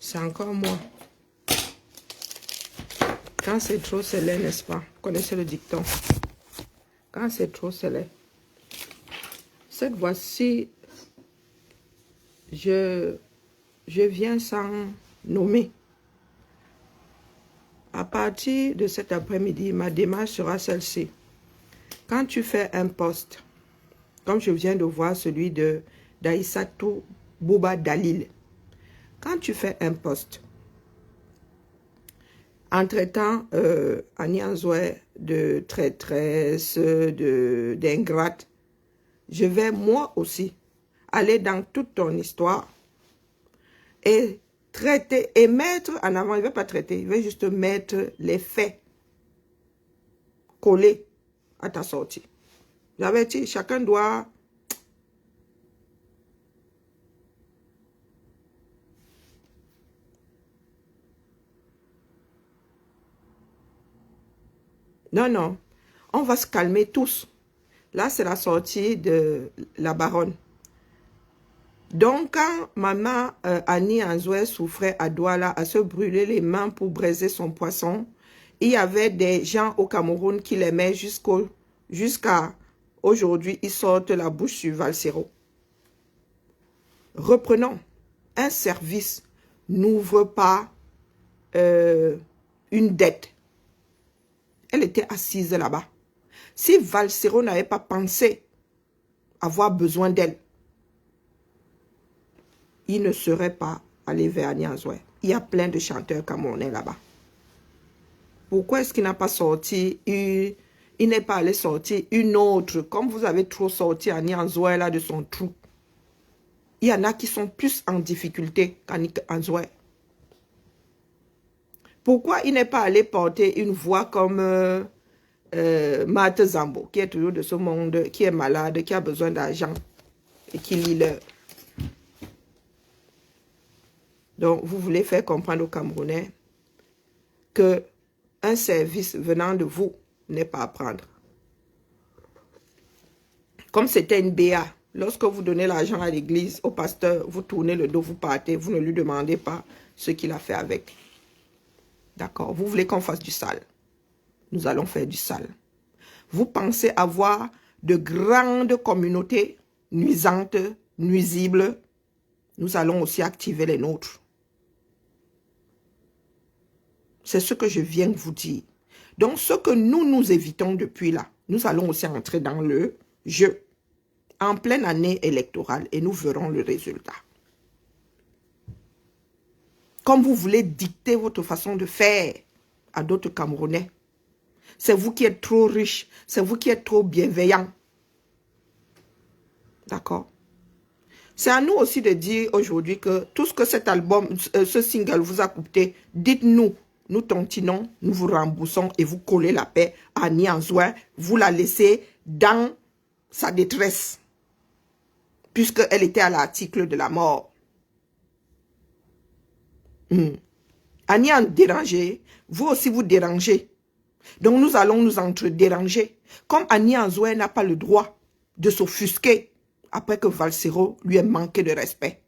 C'est encore moi. Quand c'est trop, c'est laid, n'est-ce pas? Vous connaissez le dicton. Quand c'est trop, c'est laid. Cette fois-ci, je viens sans nommer. À partir de cet après-midi, ma démarche sera celle-ci. Quand tu fais un post, comme je viens de voir celui de d'Aïssatou Bouba Dalil, quand tu fais un post, en traitant Annie Anzoué de traîtresse, d'ingrate, je vais moi aussi aller dans toute ton histoire et traiter et mettre en avant, il ne va pas traiter, il va juste mettre les faits collés à ta sortie. J'avais dit, chacun doit... Non, non, on va se calmer tous. Là, c'est la sortie de la baronne. Donc, quand maman Annie Anzoué souffrait à Douala, à se brûler les mains pour braiser son poisson, il y avait des gens au Cameroun qui l'aimaient jusqu'à aujourd'hui, ils sortent la bouche sur Valsero. Reprenons. Un service n'ouvre pas une dette. Elle était assise là-bas. Si Valsero n'avait pas pensé avoir besoin d'elle, il ne serait pas allé vers Annie Anzoué. Il y a plein de chanteurs camerounais là-bas. Pourquoi est-ce qu'il n'a pas sorti il n'est pas allé sortir une autre, comme vous avez trop sorti Annie Anzoué là de son trou. Il y en a qui sont plus en difficulté qu'Annie Anzoué. Pourquoi il n'est pas allé porter une voix comme Marthe Zambo, qui est toujours de ce monde, qui est malade, qui a besoin d'argent et qui lit l'heure. Donc, vous voulez faire comprendre aux Camerounais que un service venant de vous n'est pas à prendre. Comme c'était une BA, lorsque vous donnez l'argent à l'église, au pasteur, vous tournez le dos, vous partez, vous ne lui demandez pas ce qu'il a fait avec. D'accord? Vous voulez qu'on fasse du sale? Nous allons faire du sale. Vous pensez avoir de grandes communautés nuisantes, nuisibles? Nous allons aussi activer les nôtres. C'est ce que je viens de vous dire. Donc, ce que nous évitons depuis là, nous allons aussi entrer dans le jeu en pleine année électorale et nous verrons le résultat. Comme vous voulez dicter votre façon de faire à d'autres Camerounais, c'est vous qui êtes trop riche, c'est vous qui êtes trop bienveillant. D'accord? C'est à nous aussi de dire aujourd'hui que tout ce que cet album, ce single vous a coûté, dites-nous. Nous tontinons, nous vous remboursons et vous collez la paix à Annie Anzoué. Vous la laissez dans sa détresse. Puisqu'elle était à l'article de la mort. Annie en dérangé, vous aussi vous dérangez. Donc nous allons nous entre-déranger. Comme Annie Anzoué n'a pas le droit de s'offusquer après que Valsero lui ait manqué de respect.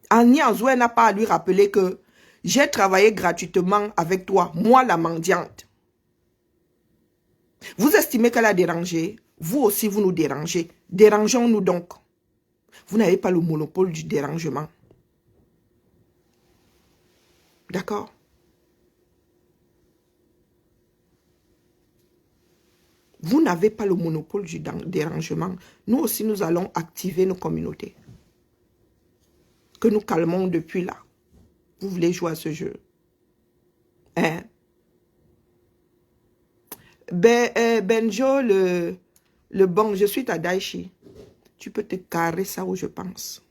Annie Anzoué n'a pas à lui rappeler que j'ai travaillé gratuitement avec toi, moi la mendiante. Vous estimez qu'elle a dérangé, vous aussi vous nous dérangez. Dérangeons-nous donc. Vous n'avez pas le monopole du dérangement. D'accord? Vous n'avez pas le monopole du dérangement. Nous aussi, nous allons activer nos communautés. Que nous calmons depuis là. Vous voulez jouer à ce jeu? Hein? Benjo, le bon, je suis ta Daichi. Tu peux te carrer ça où je pense.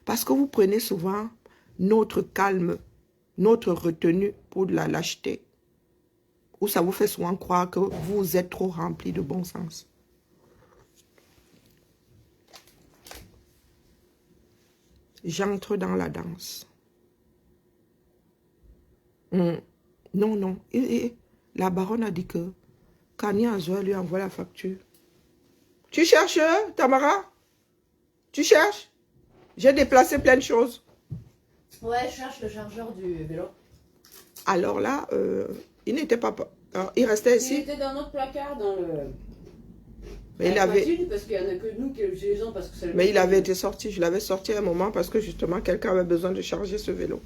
Parce que vous prenez souvent notre calme, notre retenue pour de la lâcheté. Ou ça vous fait souvent croire que vous êtes trop rempli de bon sens. J'entre dans la danse. Non, non. La baronne a dit que Annie Anzoué lui envoie la facture. Tu cherches, Tamara? Tu cherches? J'ai déplacé plein de choses. Ouais, je cherche le chargeur du vélo. Alors là, il n'était pas... il restait Il ici. était dans notre placard, dans le... Mais il la avait... poitrine, parce qu'il n'y en a que nous qui l'utilisons, parce que c'est le Mais il avait métro. été sorti. Je l'avais sorti à un moment parce que justement, quelqu'un avait besoin de charger ce vélo.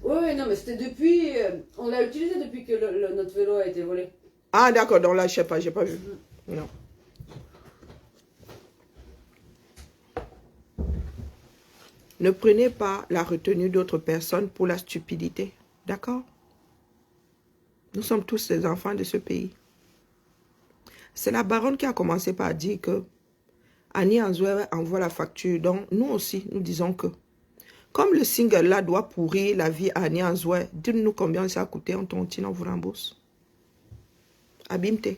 Oui, non, mais c'était depuis... on l'a utilisé depuis que notre vélo a été volé. Ah, d'accord. Donc là, je sais pas, j'ai pas vu. Non. Ne prenez pas la retenue d'autres personnes pour la stupidité. D'accord? Nous sommes tous les enfants de ce pays. C'est la baronne qui a commencé par dire que Annie Anzoué envoie la facture. Donc, nous aussi, nous disons que comme le single là doit pourrir la vie à Annie Anzoué, dites-nous combien ça a coûté, on vous rembourse. Abimte.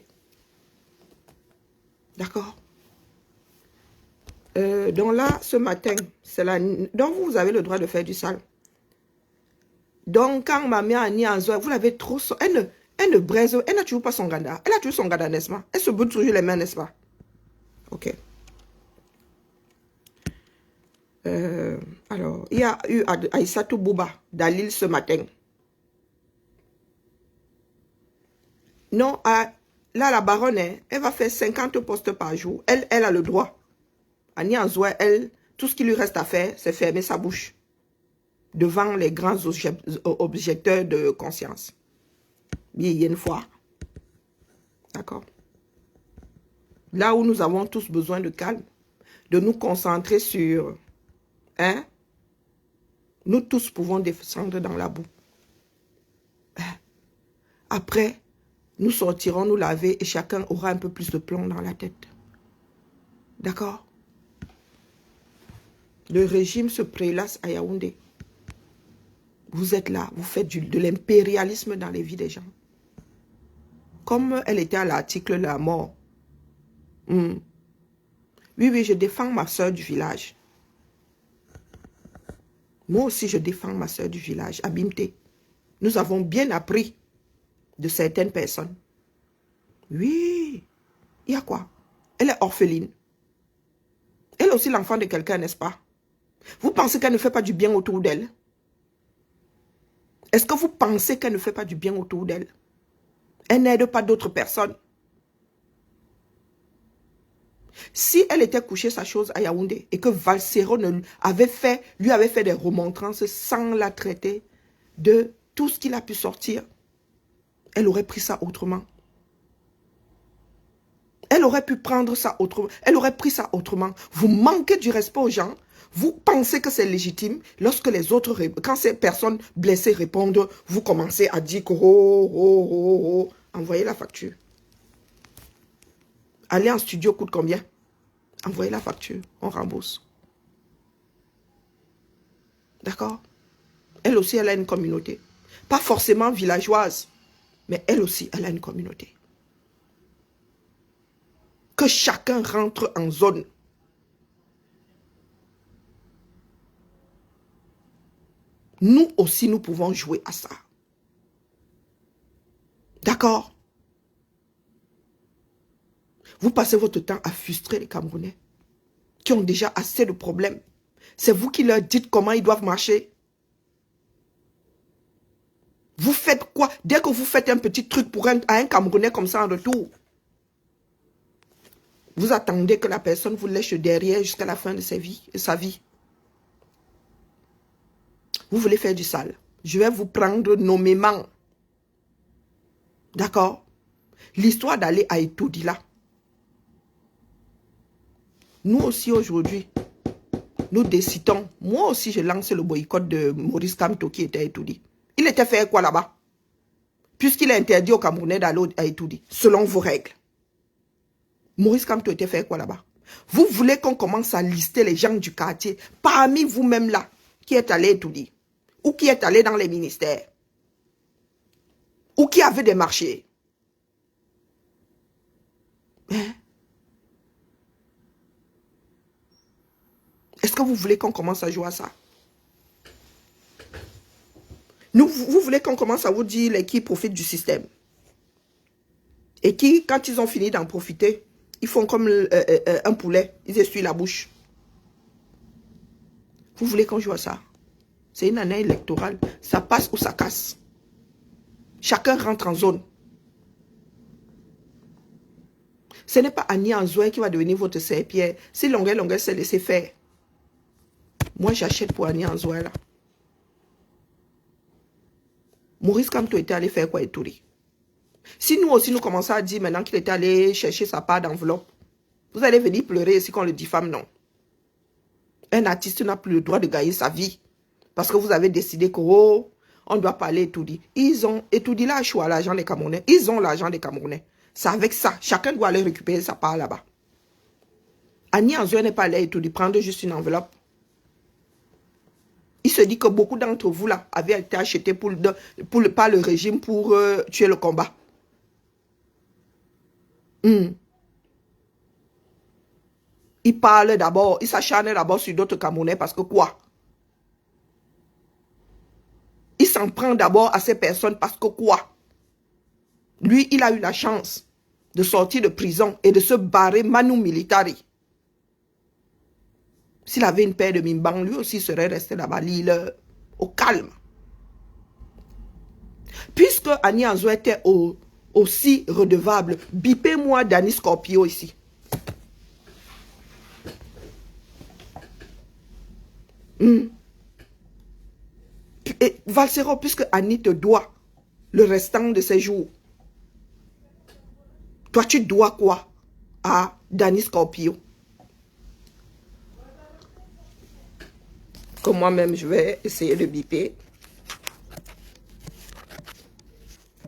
D'accord? Donc là, ce matin, c'est la... Donc, vous avez le droit de faire du sale. Donc, quand ma mère Annie Anzoué, vous l'avez trop... Elle ne braise, elle n'a toujours pas son gada. Elle a toujours son gada, n'est-ce pas? Elle se botte toujours les mains, n'est-ce pas? Ok. Alors, il y a eu Aïssatou Bouba d'Alil ce matin. Non, là, la baronne, elle va faire 50 postes par jour. Elle a le droit. Annie Anzoué, elle, tout ce qui lui reste à faire, c'est fermer sa bouche devant les grands objecteurs de conscience. Il y a une fois. D'accord? Là où nous avons tous besoin de calme, de nous concentrer sur... Hein? Nous tous pouvons descendre dans la boue. Après, nous sortirons nous laver et chacun aura un peu plus de plomb dans la tête. D'accord? Le régime se prélasse à Yaoundé. Vous êtes là, vous faites de l'impérialisme dans les vies des gens. Comme elle était à l'article La mort. Oui, oui, je défends ma soeur du village. Moi aussi, je défends ma soeur du village, Abimte. Nous avons bien appris de certaines personnes. Oui, il y a quoi? Elle est orpheline. Elle est aussi l'enfant de quelqu'un, n'est-ce pas? Vous pensez qu'elle ne fait pas du bien autour d'elle? Est-ce que vous pensez qu'elle ne fait pas du bien autour d'elle? Elle n'aide pas d'autres personnes. Si elle était couchée sa chose à Yaoundé et que Valsero lui avait fait des remontrances sans la traiter de tout ce qu'il a pu sortir, elle aurait pris ça autrement. Elle aurait pu prendre ça autrement. Elle aurait pris ça autrement. Vous manquez du respect aux gens. Vous pensez que c'est légitime. Lorsque les autres, quand ces personnes blessées répondent, vous commencez à dire que envoyez la facture. Aller en studio coûte combien? Envoyez la facture, on rembourse. D'accord? Elle aussi, elle a une communauté. Pas forcément villageoise, mais elle aussi, elle a une communauté. Que chacun rentre en zone. Nous aussi, nous pouvons jouer à ça. D'accord? Vous passez votre temps à frustrer les Camerounais qui ont déjà assez de problèmes. C'est vous qui leur dites comment ils doivent marcher. Vous faites quoi? Dès que vous faites un petit truc pour à un Camerounais comme ça en retour, vous attendez que la personne vous lèche derrière jusqu'à la fin de sa vie. Vous voulez faire du sale. Je vais vous prendre nommément. D'accord? L'histoire d'aller à Etoudi là. Nous aussi aujourd'hui, nous décidons. Moi aussi, j'ai lancé le boycott de Maurice Kamto qui était à Etoudi. Il était fait quoi là-bas? Puisqu'il est interdit aux Camerounais d'aller à Etoudi, selon vos règles. Maurice Kamto était fait quoi là-bas? Vous voulez qu'on commence à lister les gens du quartier, parmi vous-même là, qui est allé à Etoudi, ou qui est allé dans les ministères, ou qui avait des marchés. Hein? Est-ce que vous voulez qu'on commence à jouer à ça? Vous voulez qu'on commence à vous dire les qui profitent du système. Et qui, quand ils ont fini d'en profiter, ils font comme un poulet, ils essuient la bouche. Vous voulez qu'on joue à ça? C'est une année électorale. Ça passe ou ça casse. Chacun rentre en zone. Ce n'est pas Annie Anzoué qui va devenir votre serpillère. Si Longueuil s'est laissé faire. Moi, j'achète pour Annie Anzoué là. Maurice Kamto était allé faire quoi et tout. Si nous aussi nous commençons à dire maintenant qu'il était allé chercher sa part d'enveloppe, vous allez venir pleurer si qu'on le diffame, non. Un artiste n'a plus le droit de gagner sa vie. Parce que vous avez décidé que, oh, on doit parler et tout dit. Ils ont, et tout dit là, à l'argent des Camerounais. Ils ont l'argent des Camerounais. C'est avec ça. Chacun doit aller récupérer sa part là-bas. Annie Anzoué n'est pas allé et tout dit, prendre juste une enveloppe. Il se dit que beaucoup d'entre vous là avaient été achetés par le régime pour tuer le combat. Il parle d'abord, il s'acharne d'abord sur d'autres Camerounais parce que quoi? Il s'en prend d'abord à ces personnes parce que quoi? Lui, il a eu la chance de sortir de prison et de se barrer manu militari. S'il avait une paire de Mimbang, lui aussi serait resté là-bas, l'île, au calme. Puisque Annie Anzoué était aussi redevable, bipez-moi Danny Scorpio ici. Et Valsero, puisque Annie te doit le restant de ses jours, toi tu dois quoi à Danny Scorpio? Que moi-même je vais essayer de biper.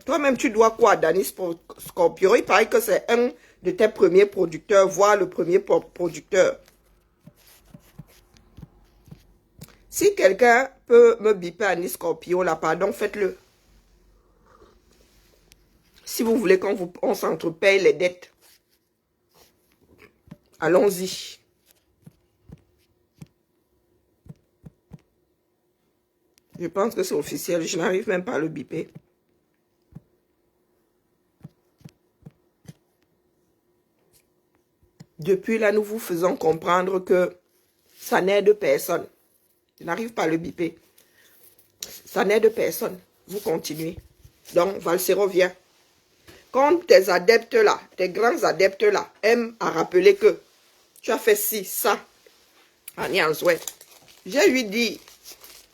Toi-même tu dois quoi à Danny Scorpio? Il paraît que c'est un de tes premiers producteurs, voire le premier producteur. Si quelqu'un peut me biper Annie Scorpio, là, pardon, faites-le. Si vous voulez qu'on s'entrepaye les dettes. Allons-y. Je pense que c'est officiel. Je n'arrive même pas à le biper. Depuis là, nous vous faisons comprendre que ça n'aide personne. Je n'arrive pas à le biper. Ça n'aide personne. Vous continuez. Donc, Valsero vient. Quand tes adeptes là, tes grands adeptes là, aiment à rappeler que tu as fait ci, ça, Annie Anzoué, j'ai lui dit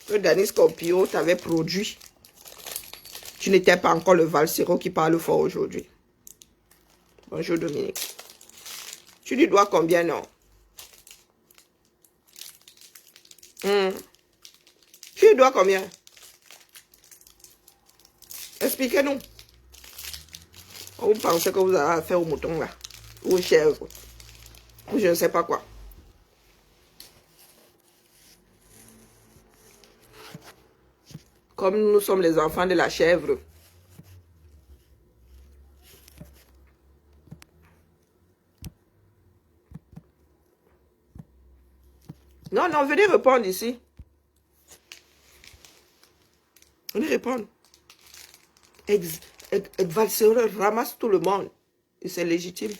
que Danny Scorpio t'avait produit. Tu n'étais pas encore le Valsero qui parle fort aujourd'hui. Bonjour Dominique. Tu lui dois combien, non? Tu lui dois combien? Expliquez-nous. Vous pensez que vous avez affaire au mouton là? Ou aux chèvres? Ou je ne sais pas quoi. Comme nous sommes les enfants de la chèvre. Non, non, venez répondre ici. Venez répondre. Valsero ramasse tout le monde. Et c'est légitime.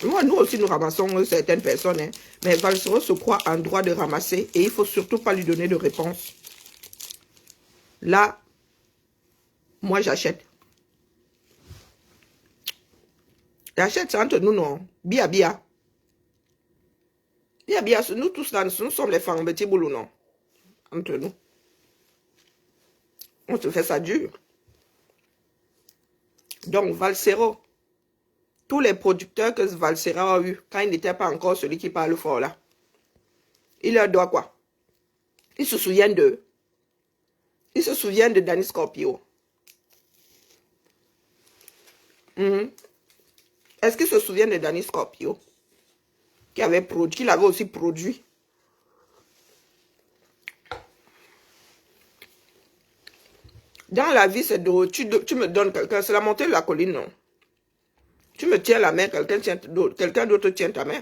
Moi, nous aussi, nous ramassons certaines personnes. Hein. Mais Valsero se croit en droit de ramasser. Et il ne faut surtout pas lui donner de réponse. Là, moi, j'achète. J'achète, c'est entre nous, non. Bia, bia. Bia, bia, nous tous là, nous sommes les femmes, petits boulot, non. Entre nous. On se fait ça dur. Donc, Valsero, tous les producteurs que Valsero a eu, quand il n'était pas encore celui qui parle fort là, il leur doit quoi? Ils se souviennent d'eux. Ils se souviennent de Danny Scorpio. Est-ce qu'ils se souviennent de Danny Scorpio? Qu'il avait aussi produit. Dans la vie, c'est de tu me donnes quelqu'un, c'est la montée de la colline, non? Tu me tiens la main, quelqu'un d'autre tient ta main.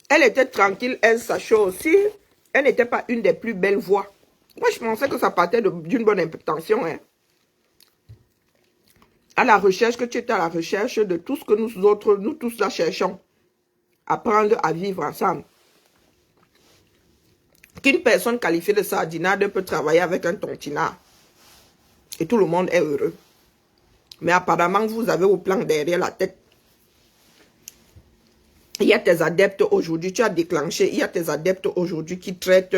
Elle était tranquille, elle, sa chose. Si elle n'était pas une des plus belles voix. Moi, je pensais que ça partait d'une bonne intention. Hein. À la recherche, que tu étais à la recherche de tout ce que nous tous là cherchons. Apprendre à vivre ensemble. qu'une personne qualifiée de sardinade peut travailler avec un tontinard. Et tout le monde est heureux. Mais apparemment, vous avez au plan derrière la tête. Il y a tes adeptes aujourd'hui, tu as déclenché, il y a tes adeptes aujourd'hui qui traitent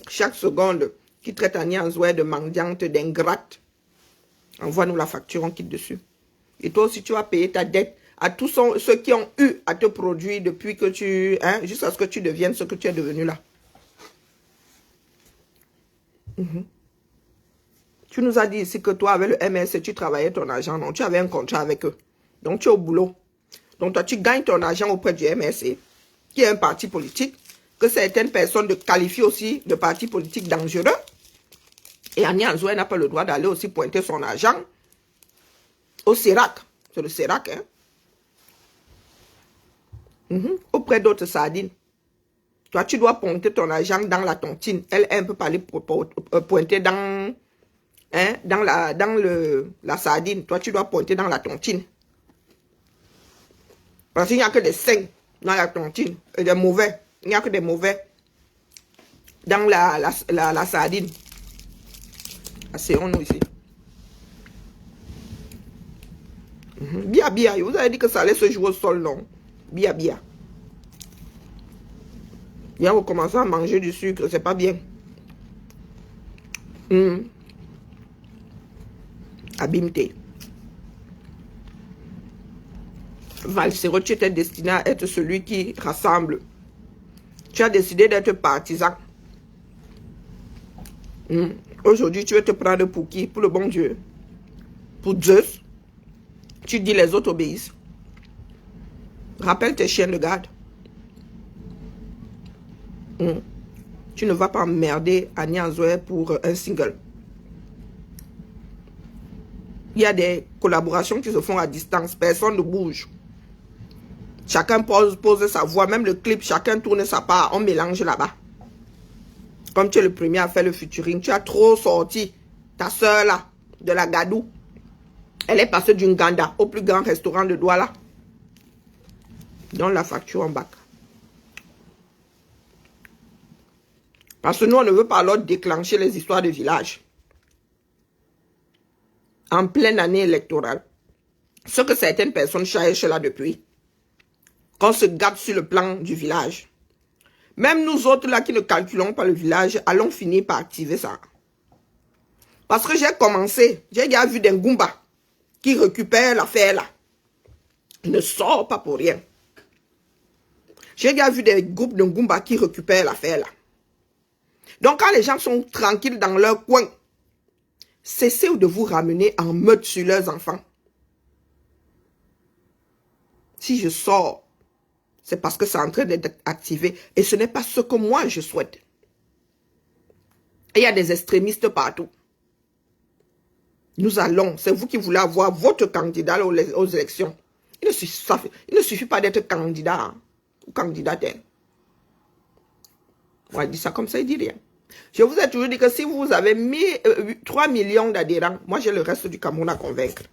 chaque seconde, qui traitent Annie Anzoué de mendiante, d'ingrate. Envoie-nous la facture, on quitte dessus. Et toi aussi, tu vas payer ta dette à tous ceux qui ont eu à te produire depuis que tu... jusqu'à ce que tu deviennes ce que tu es devenu là. Tu nous as dit ici que toi, avec le MS, tu travaillais ton argent. Non, tu avais un contrat avec eux. Donc, tu es au boulot. Donc, toi, tu gagnes ton argent auprès du MSC, qui est un parti politique, que certaines personnes qualifient aussi de parti politique dangereux. Et Annie Anzoué n'a pas le droit d'aller aussi pointer son argent au CERAC. C'est le CERAC, hein. Auprès d'autres sardines. Toi, tu dois pointer ton argent dans la tontine. Elle peut pas aller pointer dans la sardine. Toi, tu dois pointer dans la tontine. Parce qu'il n'y a que des sains dans la tontine. Et des mauvais. Il n'y a que des mauvais dans la sardine. Asseyons-nous ici. Bia, bia. Vous avez dit que ça allait se jouer au sol, non? Bia, bia. Viens, vous commencez à manger du sucre. C'est pas bien. Abimté. Valsero, tu étais destiné à être celui qui rassemble. Tu as décidé d'être partisan. Aujourd'hui, tu veux te prendre pour qui? Pour le bon Dieu. Pour Zeus. Tu dis les autres obéissent. Rappelle tes chiens de garde. Tu ne vas pas emmerder Annie Anzoué pour un single. Il y a des collaborations qui se font à distance. Personne ne bouge. Chacun pose sa voix. Même le clip, chacun tourne sa part. On mélange là-bas. Comme tu es le premier à faire le featuring, tu as trop sorti ta soeur là, de la Gadou. Elle est passée d'une Ganda au plus grand restaurant de Douala. Donne la facture en bac. Parce que nous, on ne veut pas alors déclencher les histoires de village. En pleine année électorale. Ce que certaines personnes cherchent là depuis. Qu'on se gâte sur le plan du village. Même nous autres là qui ne calculons pas le village, allons finir par activer ça. Parce que j'ai commencé, j'ai déjà vu des Ngumba qui récupèrent l'affaire là. Ne sort pas pour rien. J'ai déjà vu des groupes de Ngumba qui récupèrent l'affaire là. Donc quand les gens sont tranquilles dans leur coin, cessez de vous ramener en meute sur leurs enfants. Si je sors, c'est parce que c'est en train d'être activé. Et ce n'est pas ce que moi je souhaite. Et il y a des extrémistes partout. Nous allons, c'est vous qui voulez avoir votre candidat aux élections. Il ne suffit pas d'être candidat ou candidate. Moi, je dis ça comme ça, il dit rien. Je vous ai toujours dit que si vous avez 3 millions d'adhérents, moi j'ai le reste du Cameroun à convaincre.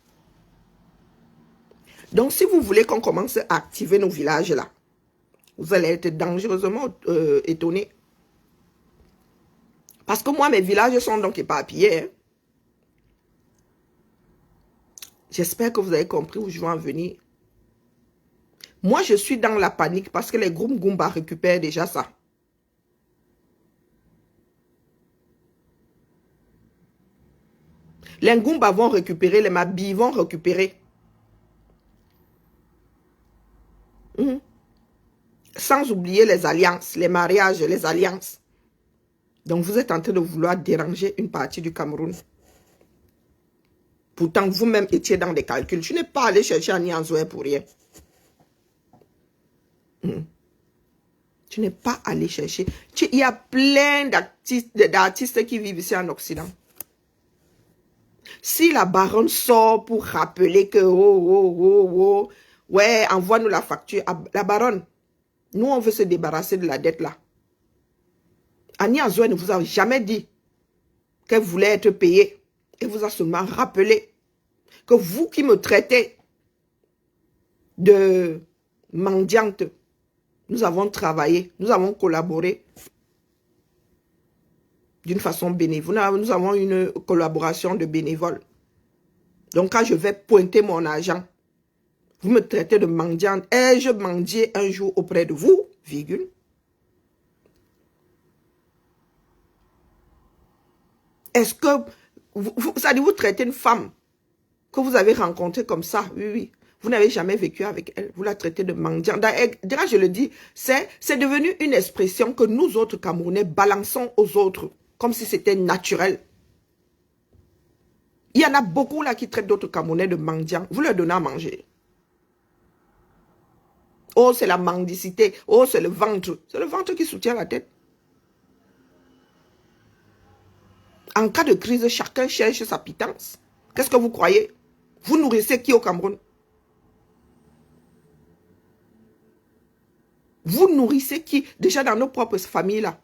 Donc si vous voulez qu'on commence à activer nos villages là, vous allez être dangereusement étonnés. Parce que moi, mes villages sont donc éparpillés. Hein. J'espère que vous avez compris où je veux en venir. Moi, je suis dans la panique parce que les groupes Ngumba récupèrent déjà ça. Les Ngumba vont récupérer, les Mabi vont récupérer. Sans oublier les alliances, les mariages, les alliances. Donc, vous êtes en train de vouloir déranger une partie du Cameroun. Pourtant, vous-même étiez dans des calculs. Je n'ai pas allé chercher Annie Anzoué pour rien. Tu n'es pas allé chercher. Il y a plein d'artistes qui vivent ici en Occident. Si la baronne sort pour rappeler que, ouais, envoie-nous la facture. La baronne, nous, on veut se débarrasser de la dette là. Annie Anzoué ne vous a jamais dit qu'elle voulait être payée. Elle vous a seulement rappelé que vous qui me traitez de mendiante, nous avons travaillé, nous avons collaboré d'une façon bénévole. Nous avons une collaboration de bénévoles. Donc, quand je vais pointer mon argent, vous me traitez de mendiante. Ai-je mendié un jour auprès de vous? Virgule. Est-ce que ça dit vous traitez une femme que vous avez rencontrée comme ça? Oui, oui. Vous n'avez jamais vécu avec elle. Vous la traitez de mendiante. D'ailleurs, je le dis, c'est devenu une expression que nous autres Camerounais balançons aux autres. Comme si c'était naturel. Il y en a beaucoup là qui traitent d'autres Camerounais de mendiants. Vous leur donnez à manger. Oh, c'est la mendicité. Oh, c'est le ventre. C'est le ventre qui soutient la tête. En cas de crise, chacun cherche sa pitance. Qu'est-ce que vous croyez? Vous nourrissez qui au Cameroun? Vous nourrissez qui? Déjà dans nos propres familles là.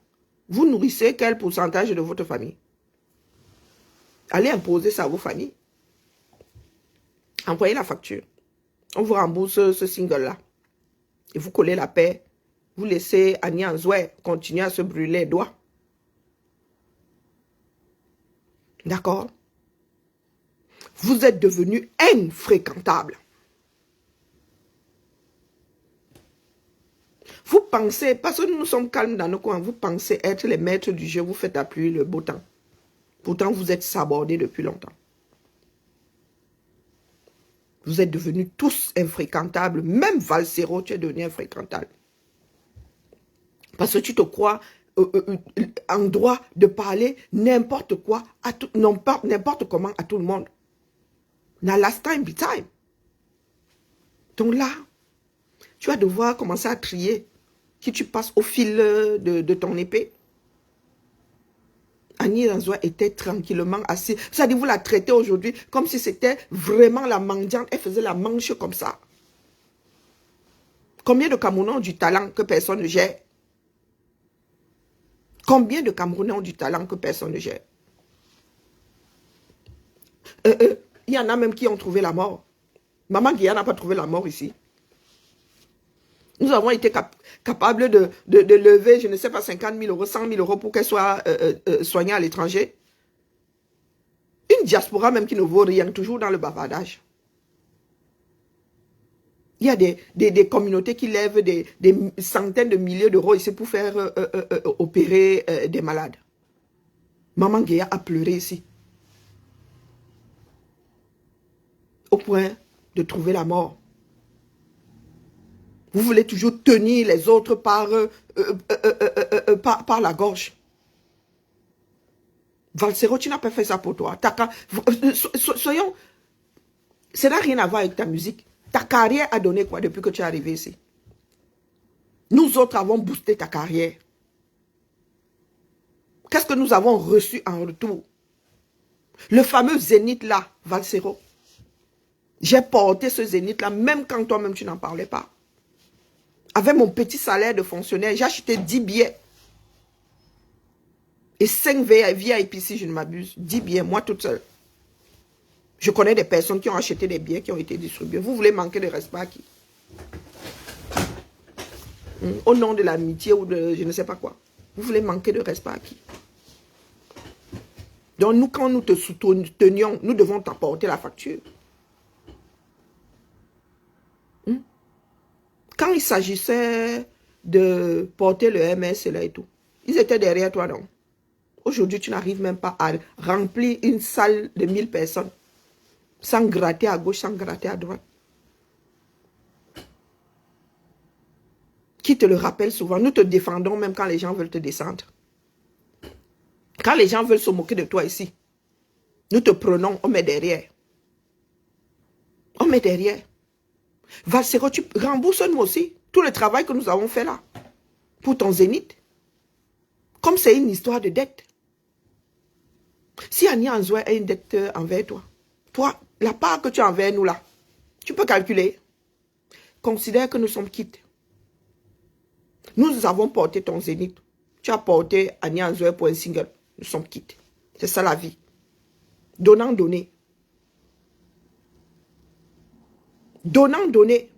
Vous nourrissez quel pourcentage de votre famille? Allez imposer ça à vos familles. Envoyez la facture. On vous rembourse ce single-là. Et vous collez la paix. Vous laissez Annie Anzoué continuer à se brûler les doigts. D'accord? Vous êtes devenu infréquentable. Vous pensez, parce que nous sommes calmes dans nos coins, vous pensez être les maîtres du jeu, vous faites appuyer le beau temps. Pourtant, vous êtes sabordés depuis longtemps. Vous êtes devenus tous infréquentables. Même Valsero, tu es devenu infréquentable. Parce que tu te crois en droit de parler n'importe quoi, n'importe comment à tout le monde. Now last time be time. Donc là, tu vas devoir commencer à trier qui tu passes au fil de ton épée. Annie Anzoué était tranquillement assise. C'est-à-dire, vous la traitez aujourd'hui comme si c'était vraiment la mendiante. Elle faisait la manche comme ça. Combien de Camerounais ont du talent que personne ne gère? Combien de Camerounais ont du talent que personne ne gère? Il y en a même qui ont trouvé la mort. Maman Guilla n'a pas trouvé la mort ici. Nous avons été capables de lever, je ne sais pas, 50 000 euros, 100 000 euros pour qu'elle soit soignée à l'étranger. Une diaspora même qui ne vaut rien, toujours dans le bavardage. Il y a des communautés qui lèvent des centaines de milliers d'euros ici pour faire opérer des malades. Maman Guéa a pleuré ici. Au point de trouver la mort. Vous voulez toujours tenir les autres par la gorge. Valsero, tu n'as pas fait ça pour toi. Soyons, ça n'a rien à voir avec ta musique. Ta carrière a donné quoi depuis que tu es arrivé ici? Nous autres avons boosté ta carrière. Qu'est-ce que nous avons reçu en retour? Le fameux zénith là, Valsero. J'ai porté ce zénith là, même quand toi-même tu n'en parlais pas. Avec mon petit salaire de fonctionnaire, j'ai acheté 10 billets. Et 5 VIP si je ne m'abuse. 10 billets, moi toute seule. Je connais des personnes qui ont acheté des billets qui ont été distribués. Vous voulez manquer de respect à qui? Au nom de l'amitié ou de je ne sais pas quoi. Vous voulez manquer de respect à qui? Donc nous, quand nous te soutenions, nous devons t'apporter la facture. Quand il s'agissait de porter le MS là et tout, ils étaient derrière toi, non? Aujourd'hui, tu n'arrives même pas à remplir une salle de 1000 personnes sans gratter à gauche, sans gratter à droite. Qui te le rappelle souvent, nous te défendons même quand les gens veulent te descendre. Quand les gens veulent se moquer de toi ici, nous te prenons, on met derrière. On met derrière. Valsero, tu rembourses nous aussi tout le travail que nous avons fait là pour ton zénith. Comme c'est une histoire de dette. Si Annie Anzoué a une dette envers toi, la part que tu as envers nous là, tu peux calculer. Considère que nous sommes quittes. Nous avons porté ton zénith. Tu as porté Annie Anzoué pour un single. Nous sommes quittes. C'est ça la vie. Donnant, donner. Donnant, donner.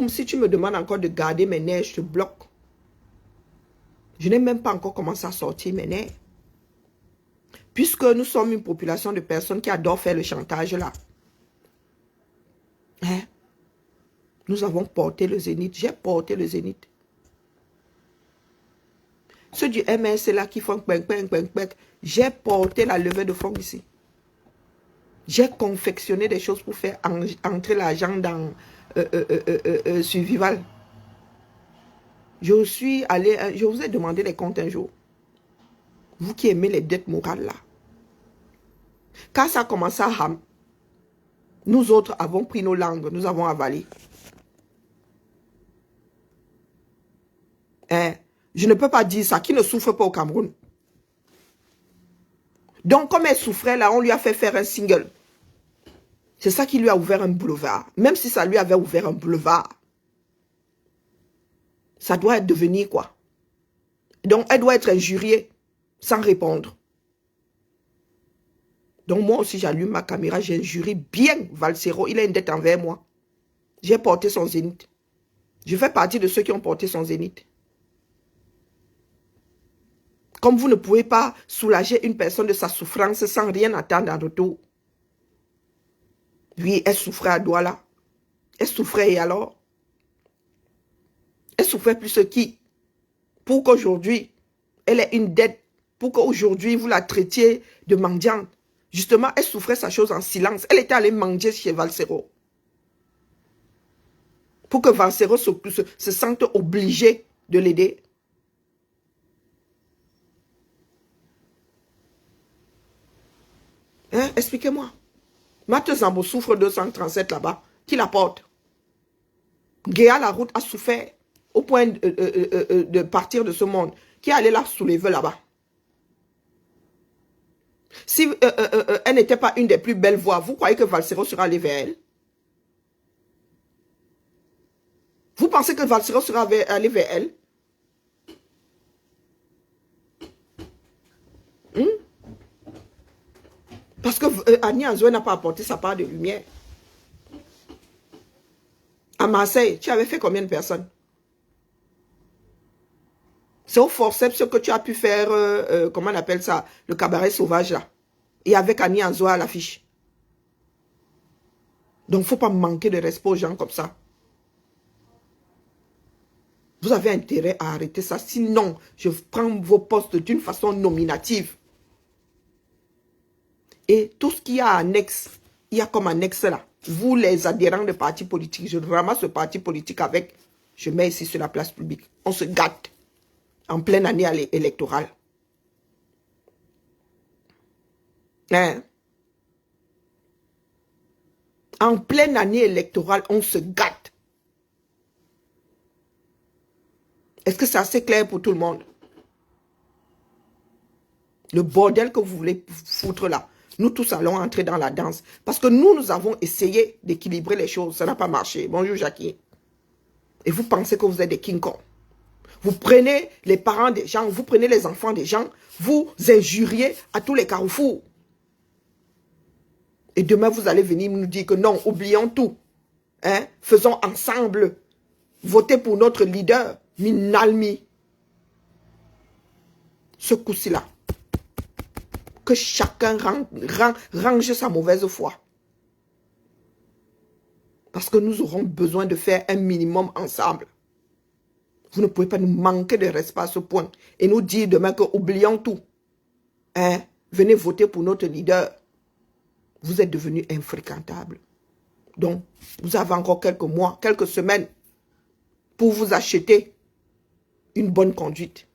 Si tu me demandes encore de garder mes nerfs, je te bloque. Je n'ai même pas encore commencé à sortir mes nerfs. Puisque nous sommes une population de personnes qui adorent faire le chantage là. Hein? Nous avons porté le zénith. J'ai porté le zénith. Ceux du MS là qui font ping, ping, ping, ping. J'ai porté la levée de fonds ici. J'ai confectionné des choses pour faire entrer l'argent dans Survival. Je suis allé, je vous ai demandé les comptes un jour. Vous qui aimez les dettes morales là. Quand ça a commencé à ham, nous autres avons pris nos langues, nous avons avalé. Je ne peux pas dire ça, qui ne souffre pas au Cameroun. Donc comme elle souffrait là, on lui a fait faire un single. C'est ça qui lui a ouvert un boulevard. Même si ça lui avait ouvert un boulevard. Ça doit devenir quoi? Donc elle doit être injuriée sans répondre. Donc moi aussi j'allume ma caméra, j'injurie bien Valsero. Il a une dette envers moi. J'ai porté son zénith. Je fais partie de ceux qui ont porté son zénith. Comme vous ne pouvez pas soulager une personne de sa souffrance sans rien attendre en retour. Oui, elle souffrait à Douala. Elle souffrait et alors? Elle souffrait plus que qui? Pour qu'aujourd'hui, elle ait une dette. Pour qu'aujourd'hui, vous la traitiez de mendiante. Justement, elle souffrait sa chose en silence. Elle était allée manger chez Valsero. Pour que Valsero se sente obligé de l'aider. Hein? Expliquez-moi. Mathieu Zambo souffre 237 là-bas. Qui la porte? Guéa la route a souffert au point de partir de ce monde. Qui allait la soulever là-bas? Si elle n'était pas une des plus belles voix, vous croyez que Valsero sera allé vers elle? Vous pensez que Valsero sera allé vers elle? Parce que Annie Azoé n'a pas apporté sa part de lumière. À Marseille, tu avais fait combien de personnes? C'est au forceps que tu as pu faire, comment on appelle ça, le cabaret sauvage là. Et avec Annie Azoé à l'affiche. Donc, il ne faut pas manquer de respect aux gens comme ça. Vous avez intérêt à arrêter ça. Sinon, je prends vos postes d'une façon nominative. Et tout ce qu'il y a annexe, il y a comme annexe là. Vous, les adhérents de partis politiques, je ramasse ce parti politique avec, je mets ici sur la place publique. On se gâte en pleine année électorale. Hein? En pleine année électorale, on se gâte. Est-ce que c'est assez clair pour tout le monde? Le bordel que vous voulez foutre là. Nous tous allons entrer dans la danse. Parce que nous avons essayé d'équilibrer les choses. Ça n'a pas marché. Bonjour Jackie. Et vous pensez que vous êtes des King Kong. Vous prenez les parents des gens, vous prenez les enfants des gens, vous injuriez à tous les carrefours. Et demain, vous allez venir nous dire que non, oublions tout. Hein? Faisons ensemble. Votez pour notre leader, Minalmi. Ce coup-ci là. Que chacun range sa mauvaise foi. Parce que nous aurons besoin de faire un minimum ensemble. Vous ne pouvez pas nous manquer de respect à ce point. Et nous dire demain que oublions tout. Hein? Venez voter pour notre leader. Vous êtes devenus infréquentables. Donc, vous avez encore quelques mois, quelques semaines pour vous acheter une bonne conduite.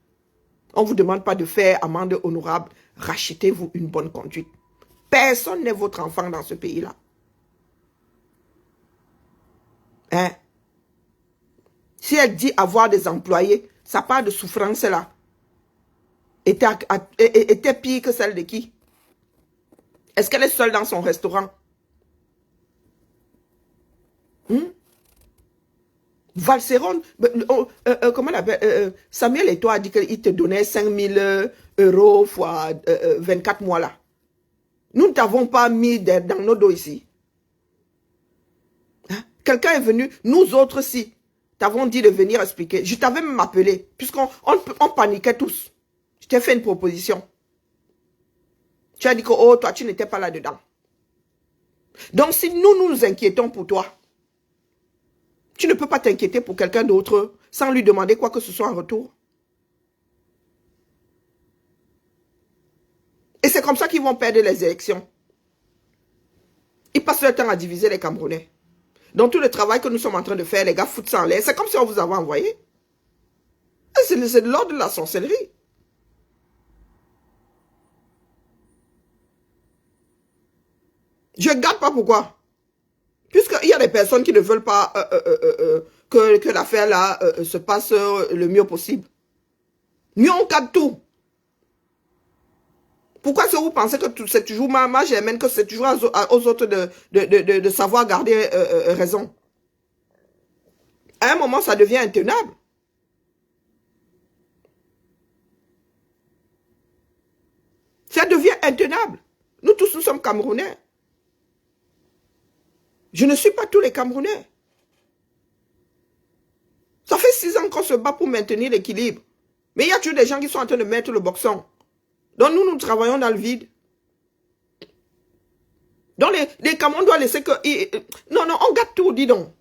On ne vous demande pas de faire amende honorable. Rachetez-vous une bonne conduite. Personne n'est votre enfant dans ce pays-là. Hein? Si elle dit avoir des employés, sa part de souffrance là était pire que celle de qui? Est-ce qu'elle est seule dans son restaurant? Valseron, comment on appelle, Samuel et toi a dit qu'il te donnait 5 000 € fois 24 mois là. Nous ne t'avons pas mis dans nos dos ici. Hein? Quelqu'un est venu, nous autres, si, t'avons dit de venir expliquer. Je t'avais même appelé, puisqu'on on paniquait tous. Je t'ai fait une proposition. Tu as dit que, oh, toi, tu n'étais pas là-dedans. Donc, si nous nous inquiétons pour toi, tu ne peux pas t'inquiéter pour quelqu'un d'autre sans lui demander quoi que ce soit en retour. Et c'est comme ça qu'ils vont perdre les élections. Ils passent leur temps à diviser les Camerounais. Donc tout le travail que nous sommes en train de faire, les gars foutent ça en l'air. C'est comme si on vous avait envoyé. C'est de l'ordre de la sorcellerie. Je ne garde pas pourquoi. Puisqu'il y a des personnes qui ne veulent pas que l'affaire là se passe le mieux possible. Nous, on garde tout. Pourquoi est-ce que vous pensez que c'est toujours ma germaine, que c'est toujours aux autres de savoir garder raison? À un moment, ça devient intenable. Ça devient intenable. Nous tous, nous sommes Camerounais. Je ne suis pas tous les Camerounais. Ça fait 6 ans qu'on se bat pour maintenir l'équilibre. Mais il y a toujours des gens qui sont en train de mettre le boxon. Donc nous, nous travaillons dans le vide. Donc les Camerounais doivent laisser que... Non, on gâte tout, dis donc.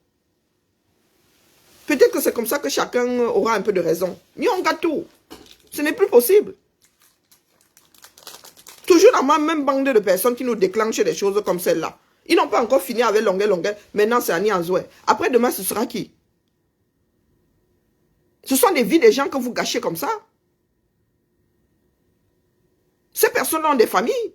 Peut-être que c'est comme ça que chacun aura un peu de raison. Mais on gâte tout. Ce n'est plus possible. Toujours dans ma même bande de personnes qui nous déclenchent des choses comme celle-là. Ils n'ont pas encore fini avec Longuet. Maintenant, c'est Annie Anzoué. Après, demain, ce sera qui? Ce sont des vies des gens que vous gâchez comme ça. Ces personnes ont des familles.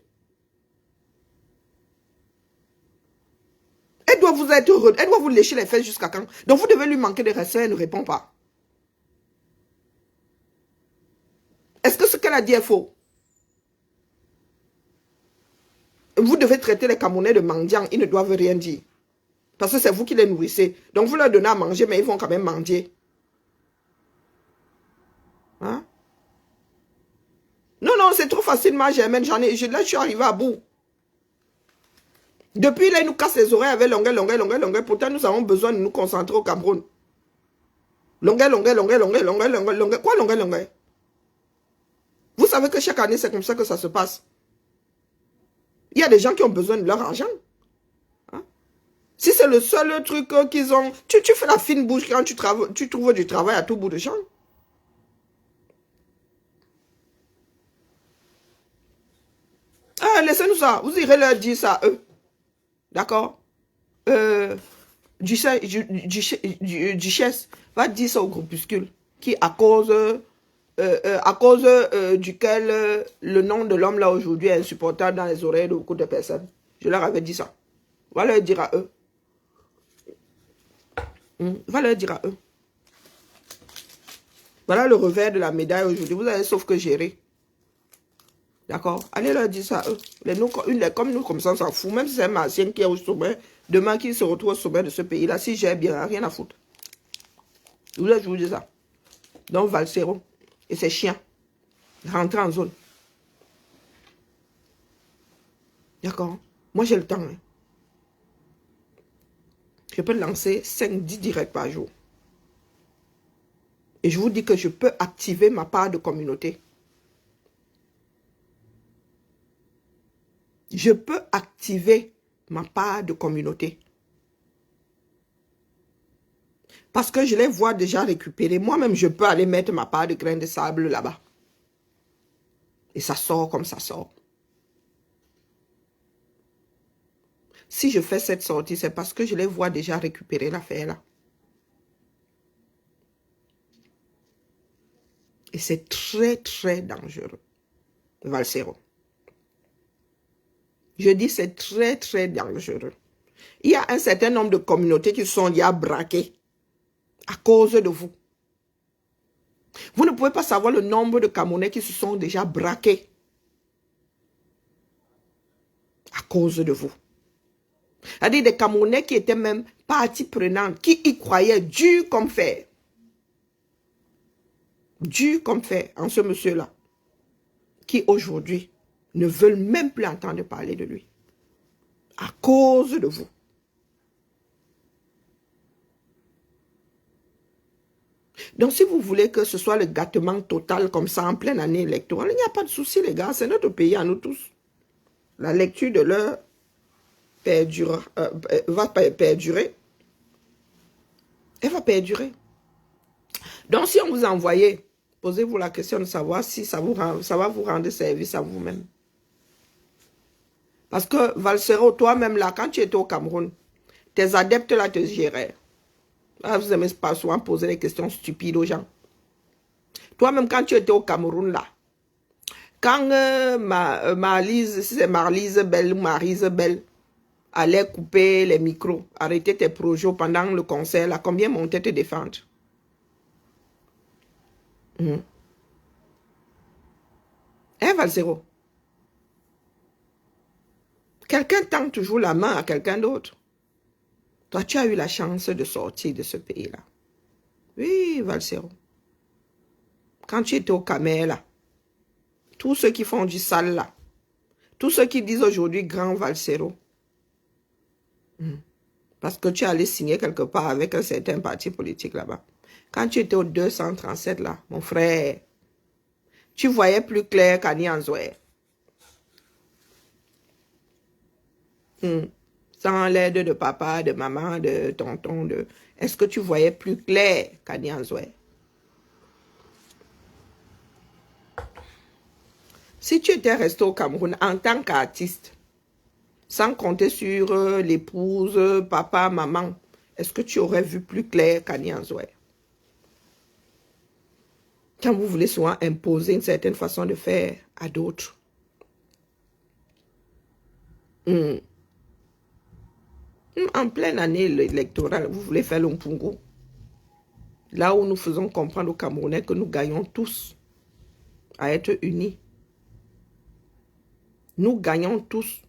Elle doit vous être heureux. Elle doit vous lécher les fesses jusqu'à quand? Donc, vous devez lui manquer de respect. Elle ne répond pas. Est-ce que ce qu'elle a dit est faux? Vous devez traiter les Camerounais de mendiants. Ils ne doivent rien dire. Parce que c'est vous qui les nourrissez. Donc, vous leur donnez à manger, mais ils vont quand même mendier. Hein? Non, c'est trop facile, ma germaine. Là, je suis arrivé à bout. Depuis là, ils nous cassent les oreilles avec Longuet. Pourtant, nous avons besoin de nous concentrer au Cameroun. Longuet. Quoi Longuet? Vous savez que chaque année, c'est comme ça que ça se passe. Il y a des gens qui ont besoin de leur argent. Hein? Si c'est le seul truc qu'ils ont... Tu fais la fine bouche quand tu trouves du travail à tout bout de champ. Ah, laissez-nous ça. Vous irez leur dire ça à eux. D'accord? Duchesse va dire ça au groupuscule. Qui, à cause duquel le nom de l'homme là aujourd'hui est insupportable dans les oreilles de beaucoup de personnes. Je leur avais dit ça. Va leur dire à eux. Va leur dire à eux. Voilà le revers de la médaille aujourd'hui. Vous avez sauf que gérer. D'accord? Allez leur dire ça à eux. Comme nous, comme ça, on s'en fout. Même si c'est un martien qui est au sommet, demain qu'il se retrouve au sommet de ce pays-là, si j'ai bien, rien à foutre. Je vous dis ça. Donc, Valsero et ses chiens, rentrez en zone. D'accord? Moi, j'ai le temps. Hein. Je peux lancer 5-10 directs par jour. Et je vous dis que je peux activer ma part de communauté. Je peux activer ma part de communauté. Parce que je les vois déjà récupérer. Moi-même, je peux aller mettre ma part de grains de sable là-bas. Et ça sort comme ça sort. Si je fais cette sortie, c'est parce que je les vois déjà récupérer l'affaire là. Et c'est très, très dangereux. Valsero. Je dis c'est très, très dangereux. Il y a un certain nombre de communautés qui sont déjà braquées à cause de vous. Vous ne pouvez pas savoir le nombre de Camerounais qui se sont déjà braqués à cause de vous. C'est-à-dire des Camerounais qui étaient même partie prenante, qui y croyaient dur comme fer. Dur comme fer en ce monsieur-là. Qui aujourd'hui ne veulent même plus entendre parler de lui. À cause de vous. Donc, si vous voulez que ce soit le gâtement total comme ça en pleine année électorale, il n'y a pas de souci, les gars. C'est notre pays à nous tous. La lecture de l'heure va perdurer. Elle va perdurer. Donc, si on vous a envoyé, posez-vous la question de savoir si ça va vous rendre service à vous-même. Parce que, Valsero, toi-même là, quand tu étais au Cameroun, tes adeptes là te géraient. Ah, vous n'aimez pas souvent poser des questions stupides aux gens. Toi-même, quand tu étais au Cameroun là, quand Marlise, si c'est Marlise Belle ou Maryse Belle, allait couper les micros, arrêter tes projets pendant le concert là, combien montaient te défendre? Valsero. Quelqu'un tend toujours la main à quelqu'un d'autre. Toi, tu as eu la chance de sortir de ce pays-là. Oui, Valsero. Quand tu étais au Camer, là, tous ceux qui font du sale, là, tous ceux qui disent aujourd'hui grand Valsero, parce que tu es allé signer quelque part avec un certain parti politique là-bas. Quand tu étais au 237, là, mon frère, tu voyais plus clair qu'Annie Anzoué. Sans l'aide de papa, de maman, de tonton, est-ce que tu voyais plus clair qu'Annie Anzoué? Si tu étais resté au Cameroun en tant qu'artiste, sans compter sur l'épouse, papa, maman, est-ce que tu aurais vu plus clair qu'Annie Anzoué? Quand vous voulez souvent imposer une certaine façon de faire à d'autres. En pleine année électorale, vous voulez faire l'Ompungu. Là où nous faisons comprendre aux Camerounais que nous gagnons tous à être unis. Nous gagnons tous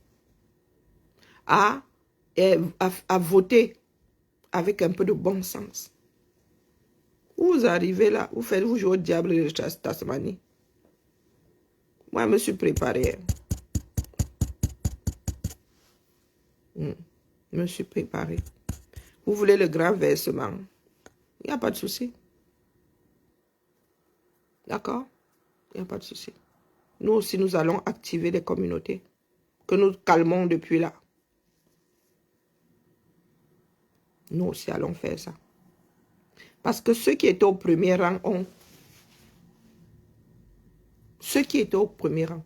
à voter avec un peu de bon sens. Vous arrivez là, vous jouez au diable de Tasmanie. Moi, je me suis préparé. Je me suis préparé. Vous voulez le grand versement? Il n'y a pas de souci. D'accord? Il n'y a pas de souci. Nous aussi, nous allons activer les communautés que nous calmons depuis là. Nous aussi allons faire ça. Parce que ceux qui étaient au premier rang ont... Ceux qui étaient au premier rang,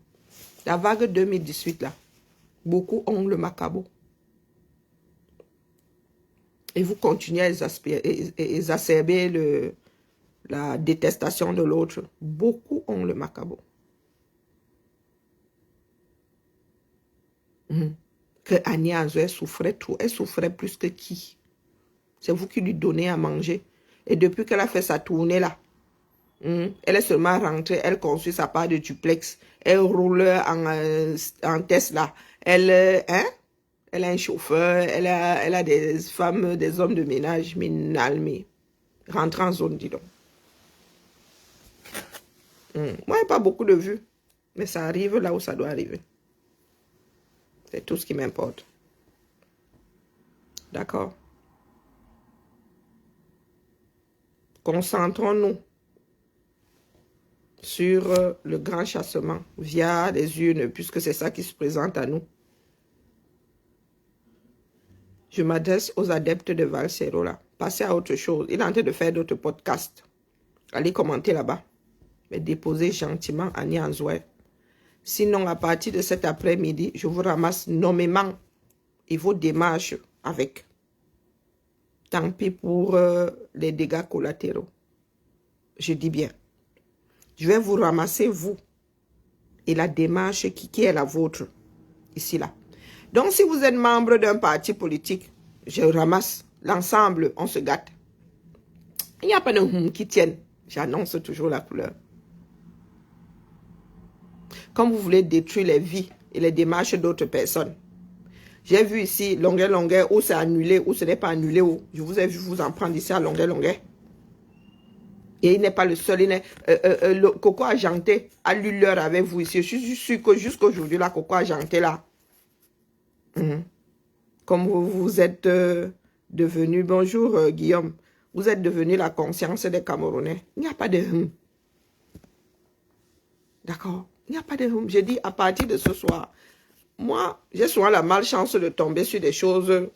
la vague 2018 là, beaucoup ont le macabo. Et vous continuez à exacerber la détestation de l'autre. Beaucoup ont le macabo. Que Annie Anzoué souffrait trop. Elle souffrait plus que qui? C'est vous qui lui donnez à manger. Et depuis qu'elle a fait sa tournée là, elle est seulement rentrée, elle construit sa part de duplex. Elle roule en Tesla. Elle a un chauffeur, elle a des femmes, des hommes de ménage, minalmi. Rentre en zone, dis donc. Moi, pas beaucoup de vues, mais ça arrive là où ça doit arriver. C'est tout ce qui m'importe. D'accord? Concentrons-nous sur le grand chassement via les urnes, puisque c'est ça qui se présente à nous. Je m'adresse aux adeptes de Valsero là. Passez à autre chose. Il est en train de faire d'autres podcasts. Allez commenter là-bas. Mais déposez gentiment Annie Anzoué. Sinon, à partir de cet après-midi, je vous ramasse nommément et vos démarches avec. Tant pis pour les dégâts collatéraux. Je dis bien. Je vais vous ramasser, vous, et la démarche qui est la vôtre, ici, là. Donc, si vous êtes membre d'un parti politique, je ramasse l'ensemble, on se gâte. Il n'y a pas de qui tienne. J'annonce toujours la couleur. Quand vous voulez détruire les vies et les démarches d'autres personnes. J'ai vu ici, longueur, où c'est annulé, où ce n'est pas annulé, où je vous ai vu vous en prendre ici à longueur. Et il n'est pas le seul. Le Coco Argenté a lu l'heure avec vous ici. Je suis sûr que jusqu'à aujourd'hui, la Coco Argenté là, comme vous êtes devenu, bonjour Guillaume, Vous êtes devenu la conscience des Camerounais. Il n'y a pas de hum. D'accord? Il n'y a pas de hum. J'ai dit à partir de ce soir, moi, j'ai souvent la malchance de tomber sur des choses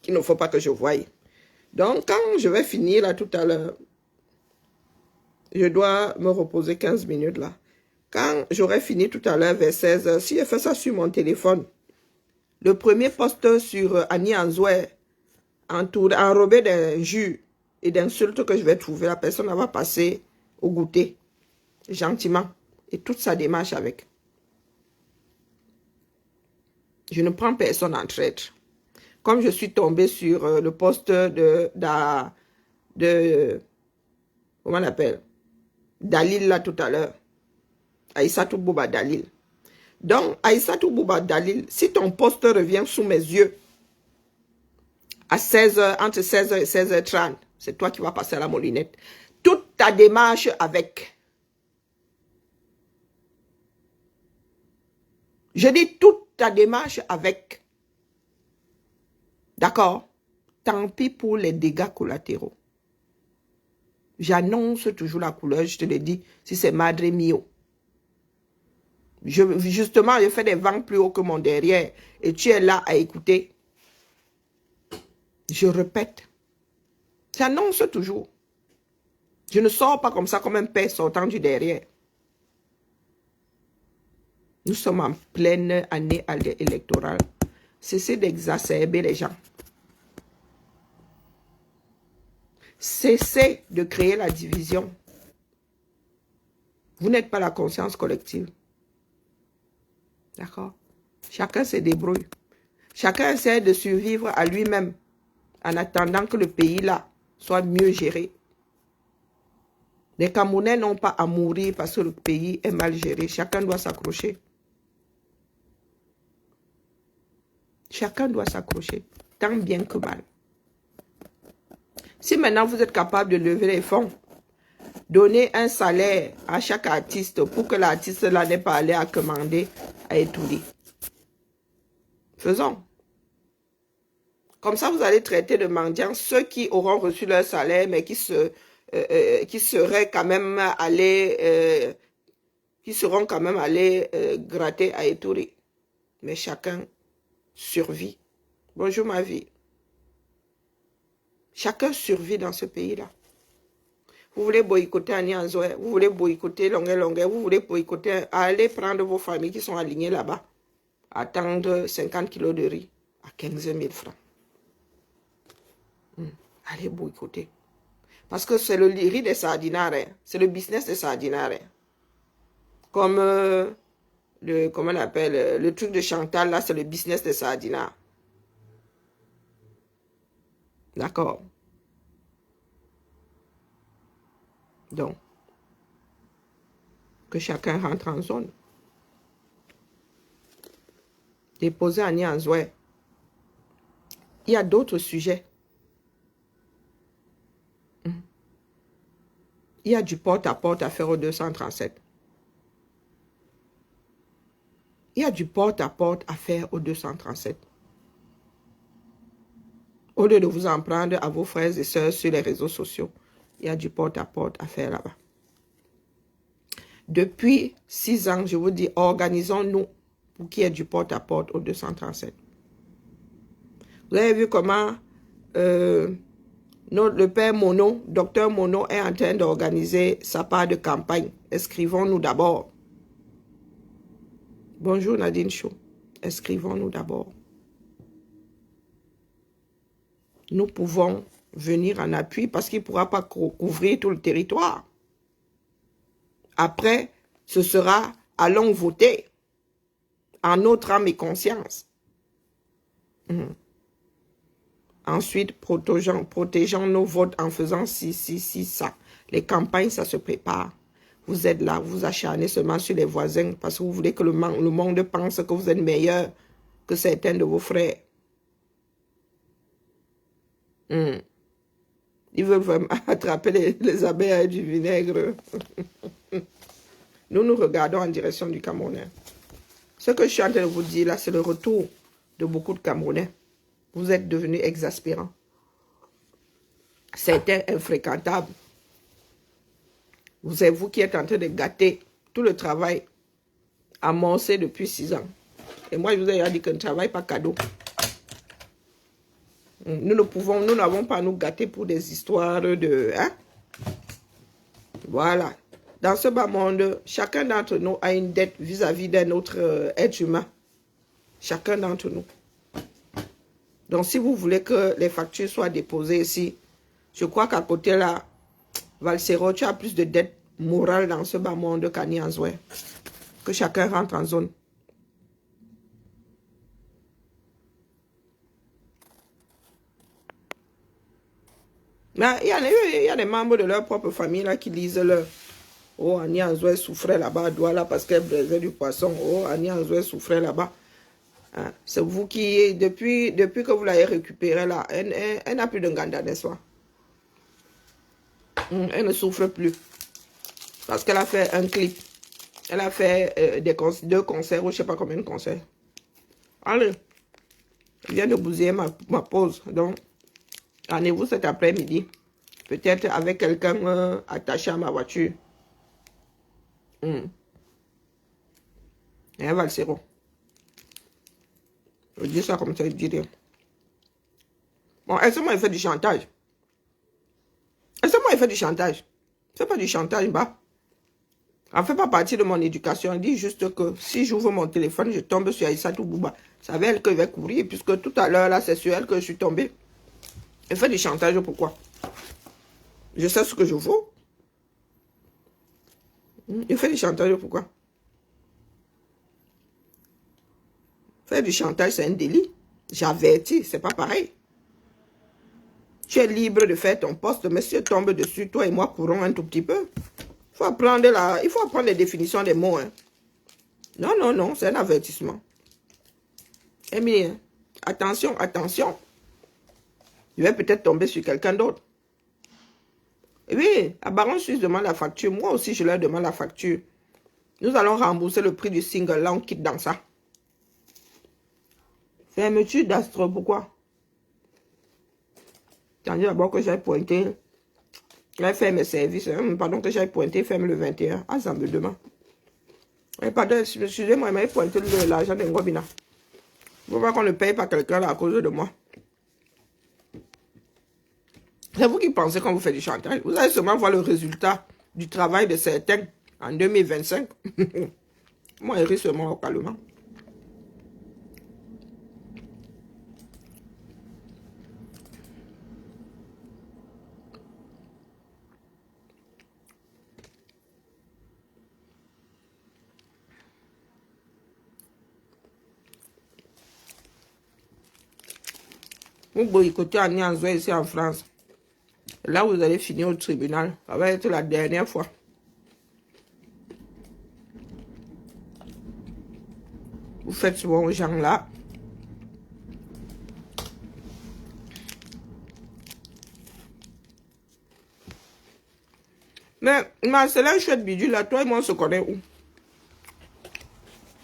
qu'il ne faut pas que je voie. Donc, quand je vais finir là tout à l'heure, je dois me reposer 15 minutes là. Quand j'aurai fini tout à l'heure vers 16 h, si je fais ça sur mon téléphone, le premier post sur Annie Anzoué, enrobé d'injures et d'insultes que je vais trouver, la personne va passer au goûter, gentiment, et toute sa démarche avec. Je ne prends personne en traître. Comme je suis tombée sur le post de comment on appelle, Dalil là tout à l'heure, Aïssatou Bouba Dalil. Donc, Aïssatou Bouba Dalil, si ton poste revient sous mes yeux à 16 h, entre 16 h et 16 h 30, c'est toi qui vas passer à la moulinette. Toute ta démarche avec. Je dis toute ta démarche avec. D'accord? Tant pis pour les dégâts collatéraux. J'annonce toujours la couleur, je te le dis, si c'est Madre Mio. Justement, je fais des vents plus haut que mon derrière. Et tu es là à écouter. Je répète. J'annonce toujours. Je ne sors pas comme ça, comme un père sortant du derrière. Nous sommes en pleine année électorale. Cessez d'exacerber les gens. Cessez de créer la division. Vous n'êtes pas la conscience collective. D'accord? Chacun se débrouille. Chacun essaie de survivre à lui-même en attendant que le pays là soit mieux géré. Les Camerounais n'ont pas à mourir parce que le pays est mal géré. Chacun doit s'accrocher. Chacun doit s'accrocher, tant bien que mal. Si maintenant vous êtes capable de lever les fonds, donner un salaire à chaque artiste pour que l'artiste là n'ait pas allé à commander à Etouli. Faisons. Comme ça, vous allez traiter de mendiants ceux qui auront reçu leur salaire, mais qui seraient quand même allés, gratter à Etouli. Mais chacun survit. Bonjour ma vie. Chacun survit dans ce pays-là. Vous voulez boycotter Annie Anzoué, vous voulez boycotter Longué, vous voulez boycotter, allez prendre vos familles qui sont alignées là-bas, attendre 50 kilos de riz à 15 000 francs. Allez boycotter. Parce que c'est le riz des sardinards, c'est le business des sardinards. Comme comment on appelle, le truc de Chantal, là, c'est le business des sardinards. D'accord. Donc, que chacun rentre en zone. Déposer Annie Anzoué. Il y a d'autres sujets. Il y a du porte-à-porte à faire au 237. Il y a du porte-à-porte à faire au 237. Au lieu de vous en prendre à vos frères et sœurs sur les réseaux sociaux, il y a du porte-à-porte à faire là-bas. Depuis 6 ans, je vous dis, organisons-nous pour qu'il y ait du porte-à-porte au 237. Vous avez vu comment le père Mono, docteur Mono, est en train d'organiser sa part de campagne. Inscrivons-nous d'abord. Bonjour Nadine Chou. Inscrivons-nous d'abord. Nous pouvons venir en appui parce qu'il ne pourra pas couvrir tout le territoire. Après, ce sera allons voter en notre âme et conscience. Ensuite, protégeons nos votes en faisant ci, ça. Les campagnes, ça se prépare. Vous êtes là, vous acharnez seulement sur les voisins parce que vous voulez que le monde pense que vous êtes meilleur que certains de vos frères. Ils veulent vraiment attraper les abeilles avec du vinaigre. Nous regardons en direction du Camerounais. Ce que je suis en train de vous dire là, c'est le retour de beaucoup de Camerounais. Vous êtes devenus exaspérants. Certains infréquentables. C'est vous qui êtes en train de gâter tout le travail amorcé depuis 6 ans. Et moi, je vous ai déjà dit qu'un travail pas cadeau. Nous n'avons pas à nous gâter pour des histoires de... Hein? Voilà. Dans ce bas monde, chacun d'entre nous a une dette vis-à-vis d'un autre être humain. Chacun d'entre nous. Donc, si vous voulez que les factures soient déposées ici, je crois qu'à côté là, Valsero, tu as plus de dettes morales dans ce bas monde qu'à Nianzoué. Que chacun rentre en zone. Mais il y a des membres de leur propre famille là qui lisent leur... Oh, Annie Anzoué souffrait là-bas à Douala parce qu'elle braisait du poisson. Oh, Annie Anzoué souffrait là-bas. Hein? C'est vous qui, depuis que vous l'avez récupérée là, elle n'a plus de ganda, n'est-ce pas? Elle ne souffre plus. Parce qu'elle a fait un clip. Elle a fait 2 concerts ou je ne sais pas combien de concerts. Allez, je viens de bousiller ma pause. Donc, rendez-vous cet après-midi. Peut-être avec quelqu'un attaché à ma voiture. Et un Valsero. Je dis ça comme ça, je dis rien. Bon, est-ce que moi, il fait du chantage? Est-ce que moi, il fait du chantage? Il fait pas du chantage, bah. Elle ne fait pas partie de mon éducation. Elle dit juste que si j'ouvre mon téléphone, je tombe sur Aïssatou Bouba. C'est avec elle que je vais courir, puisque tout à l'heure, là, c'est sur elle que je suis tombée. Elle fait du chantage, pourquoi? Je sais ce que je vaux. Il fait du chantage, pourquoi? Faire du chantage, c'est un délit. J'avertis, c'est pas pareil. Tu es libre de faire ton poste, mais si je tombe dessus, toi et moi courons un tout petit peu. Il faut apprendre les définitions des mots. Hein. Non, non, non, c'est un avertissement. Eh bien, attention, attention. Je vais peut-être tomber sur quelqu'un d'autre. Et oui, à Baron Suisse demande la facture. Moi aussi, je leur demande la facture. Nous allons rembourser le prix du single. Là, on quitte dans ça. Fermeture d'Astre, pourquoi? Tandis d'abord que j'ai pointé. J'ai fait mes services. Pardon, que j'ai pointé, ferme le 21. Ah, ça me demande. Pardon, excusez-moi, il m'a pointé l'argent de Ngobina. Il ne faut pas qu'on ne paye pas quelqu'un à cause de moi. C'est vous qui pensez qu'on vous fait du chantage. Vous allez seulement voir le résultat du travail de certains en 2025. Moi, il rit seulement localement. Vous boycottez en Nianzoué ici en France. Là, vous allez finir au tribunal. Ça va être la dernière fois. Vous faites souvent aux gens là. Mais Marcelin chouette bidule là, toi et moi on se connaît où?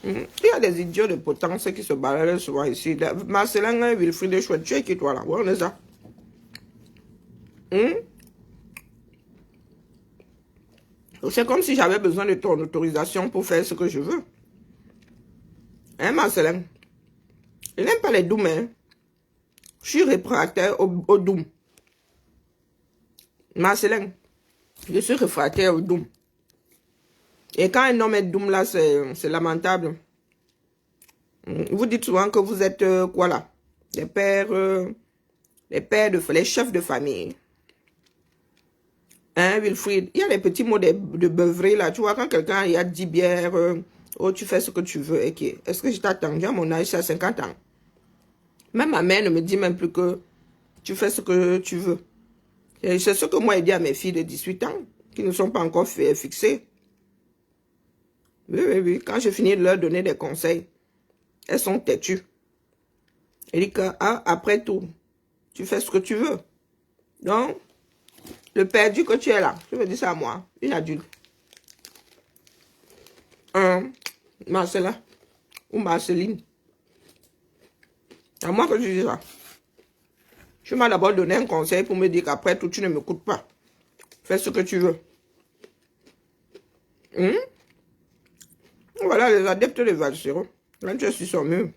Il y a des idiots de potence qui se baladent souvent ici. Marcelin, Wilfried chouette, tu es qui toi là? Où on est ça? C'est comme si j'avais besoin de ton autorisation pour faire ce que je veux. Hein, Marcelin? Il n'aime pas les dooms, hein? Je suis réfractaire au doom. Marcelin, je suis réfractaire au doom. Et quand un homme est doom là, c'est lamentable. Vous dites souvent que vous êtes quoi là? Les pères les chefs de famille. Hein, Wilfried? Il y a les petits mots de beuverie là. Tu vois, quand quelqu'un il a 10 bières, oh, tu fais ce que tu veux. Okay. Est-ce que je t'attends? À mon âge, c'est à 50 ans. Même ma mère ne me dit même plus que tu fais ce que tu veux. C'est ce que moi j'ai dit à mes filles de 18 ans, qui ne sont pas encore fixées. Oui, oui, oui. Quand je finis de leur donner des conseils, elles sont têtues. Elle dit que, après tout, tu fais ce que tu veux. Donc, le perdu que tu es là, je me dis ça à moi, une adulte. Marcella ou Marceline. À moi que je dis ça. Tu m'as d'abord donné un conseil pour me dire qu'après tout, tu ne m'écoutes pas. Fais ce que tu veux. Voilà les adeptes de Valsero. Quand tu es sur son mur.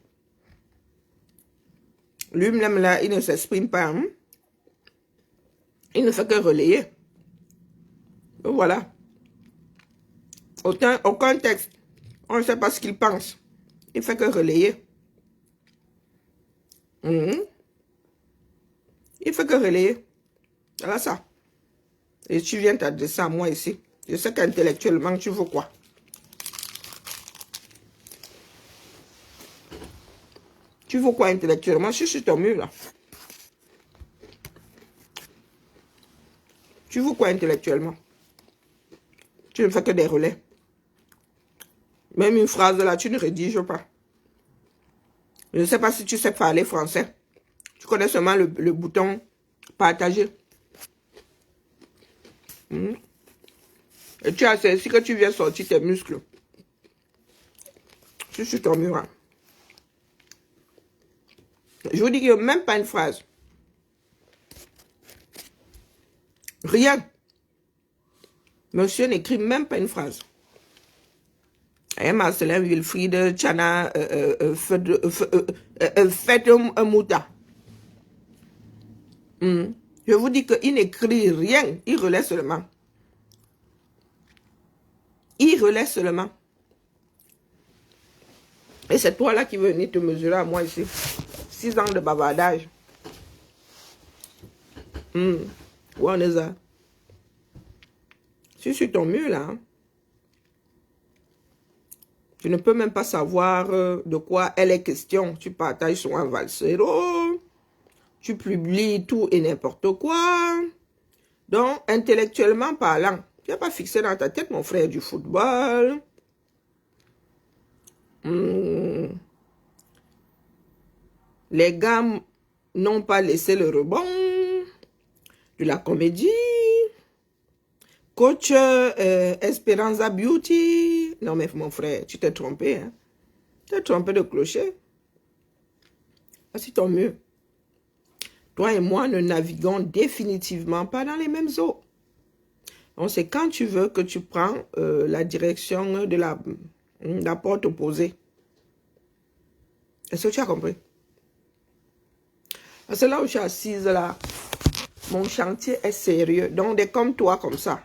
Lui-même là, il ne s'exprime pas. Il ne fait que relayer. Donc voilà. Aucun texte. On ne sait pas ce qu'il pense. Il fait que relayer. Il fait que relayer. Voilà ça. Et tu viens t'adresser à moi ici. Je sais qu'intellectuellement, tu veux quoi? Tu veux quoi intellectuellement? Je suis sur ton mur là. Tu veux quoi intellectuellement? Tu ne fais que des relais. Même une phrase là, tu ne rédiges pas. Je ne sais pas si tu sais parler français. Tu connais seulement le bouton partager. Et tu as ceci que tu viens sortir tes muscles. Je suis sur ton mur. Je vous dis qu'il n'y a même pas une phrase. Rien. Monsieur n'écrit même pas une phrase. Et Marcelin Wilfried, Tchana, faites un mouta. Je vous dis qu'il n'écrit rien. Il relaie seulement. Il relaie seulement. Et c'est toi là qui veux venir te mesurer à moi ici. 6 ans de bavardage. Où on est ça? Je suis sur ton mur là. Tu ne peux même pas savoir de quoi elle est question. Tu partages sur un Valsero. Tu publies tout et n'importe quoi. Donc, intellectuellement parlant, tu n'as pas fixé dans ta tête, mon frère, du football. Les gars n'ont pas laissé le rebond. De la comédie. Coach Esperanza Beauty. Non, mais mon frère, tu t'es trompé. Hein? Tu t'es trompé de clocher. Voici ton mieux. Toi et moi ne naviguons définitivement pas dans les mêmes eaux. Donc, c'est quand tu veux que tu prends la direction de la porte opposée. Est-ce que tu as compris? Parce que là où je suis assise, là, mon chantier est sérieux. Donc, des comme toi, comme ça,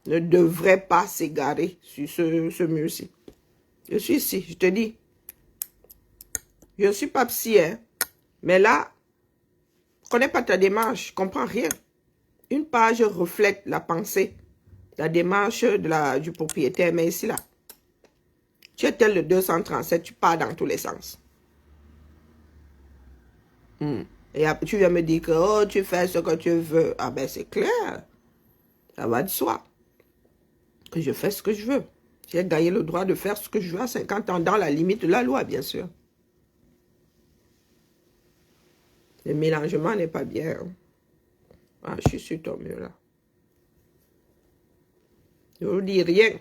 ne devraient pas s'égarer sur ce mur-ci. Je suis ici, je te dis. Je ne suis pas psy, hein. Mais là, je ne connais pas ta démarche, je ne comprends rien. Une page reflète la pensée, la démarche du propriétaire, mais ici, là, tu es tel le 237, tu pars dans tous les sens. Et après, tu viens me dire que oh, tu fais ce que tu veux. Ah ben, c'est clair. Ça va de soi. Que je fais ce que je veux. J'ai gagné le droit de faire ce que je veux à 50 ans, dans la limite de la loi, bien sûr. Le mélangement n'est pas bien. Ah, je suis sur ton mur là. Je ne vous dis rien.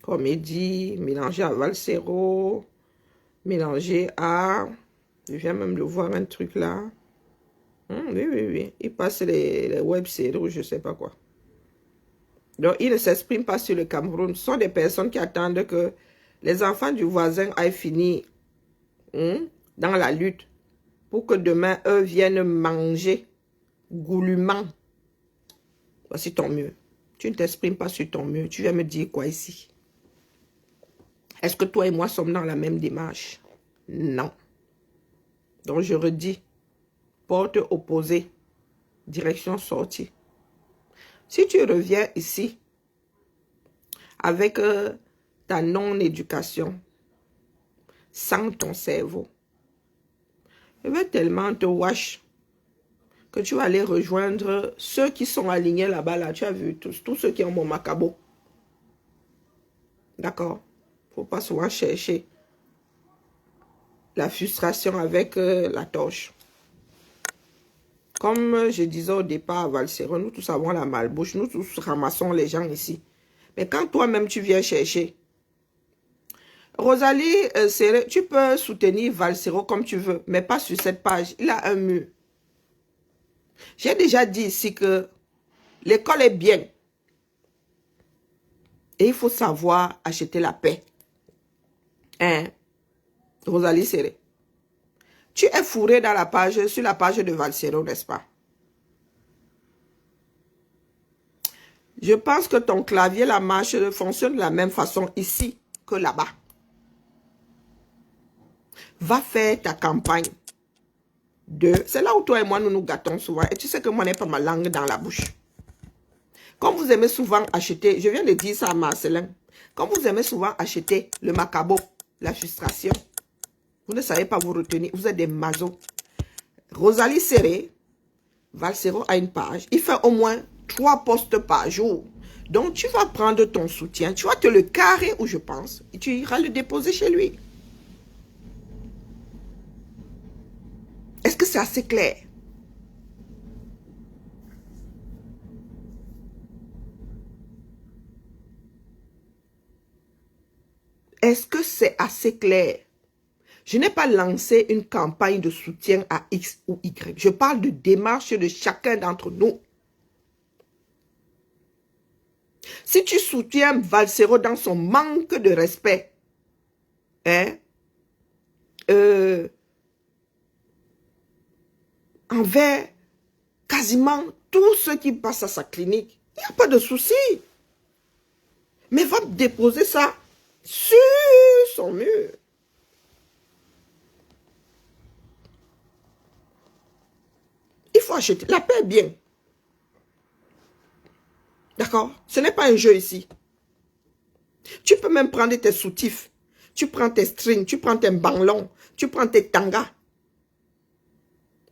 Comédie, mélangé à Valsero, mélangé à... Je viens même de voir un truc là. Oui. Il passe les web-séries ou je ne sais pas quoi. Donc, il ne s'exprime pas sur le Cameroun. Ce sont des personnes qui attendent que les enfants du voisin aillent finir dans la lutte pour que demain, eux viennent manger goulûment. Voici ton mieux. Tu ne t'exprimes pas sur ton mieux. Tu viens me dire quoi ici? Est-ce que toi et moi sommes dans la même démarche? Non. Donc, je redis, porte opposée, direction sortie. Si tu reviens ici avec ta non-éducation, sans ton cerveau, je vais tellement te wash que tu vas aller rejoindre ceux qui sont alignés là-bas. Là, tu as vu tous ceux qui ont mon macabo. D'accord? Il ne faut pas souvent chercher la frustration avec la torche. Comme je disais au départ à Valsero, nous tous avons la malbouche, nous tous ramassons les gens ici. Mais quand toi-même tu viens chercher, Rosalie, tu peux soutenir Valsero comme tu veux, mais pas sur cette page. Il a un mur. J'ai déjà dit ici que l'école est bien. Et il faut savoir acheter la paix. Hein? Rosalie Serré. Tu es fourré dans la page, sur la page de Valsero, n'est-ce pas? Je pense que ton clavier, la marche, fonctionne de la même façon ici que là-bas. Va faire ta campagne de... C'est là où toi et moi, nous nous gâtons souvent. Et tu sais que moi, je n'ai pas ma langue dans la bouche. Comme vous aimez souvent acheter, je viens de dire ça à Marcelin, comme vous aimez souvent acheter le macabo, la frustration, vous ne savez pas vous retenir, vous êtes des mazos. Rosalie Serré, Valsero a une page, il fait au moins 3 posts par jour. Donc tu vas prendre ton soutien, tu vas te le carrer où je pense, et tu iras le déposer chez lui. Est-ce que c'est assez clair? Est-ce que c'est assez clair? Je n'ai pas lancé une campagne de soutien à X ou Y. Je parle de démarche de chacun d'entre nous. Si tu soutiens Valsero dans son manque de respect, hein, envers quasiment tous ceux qui passent à sa clinique, il n'y a pas de souci. Mais va déposer ça sur son mur. Il faut acheter. La paix est bien. D'accord? Ce n'est pas un jeu ici. Tu peux même prendre tes soutifs. Tu prends tes strings, tu prends tes banglons, tu prends tes tangas.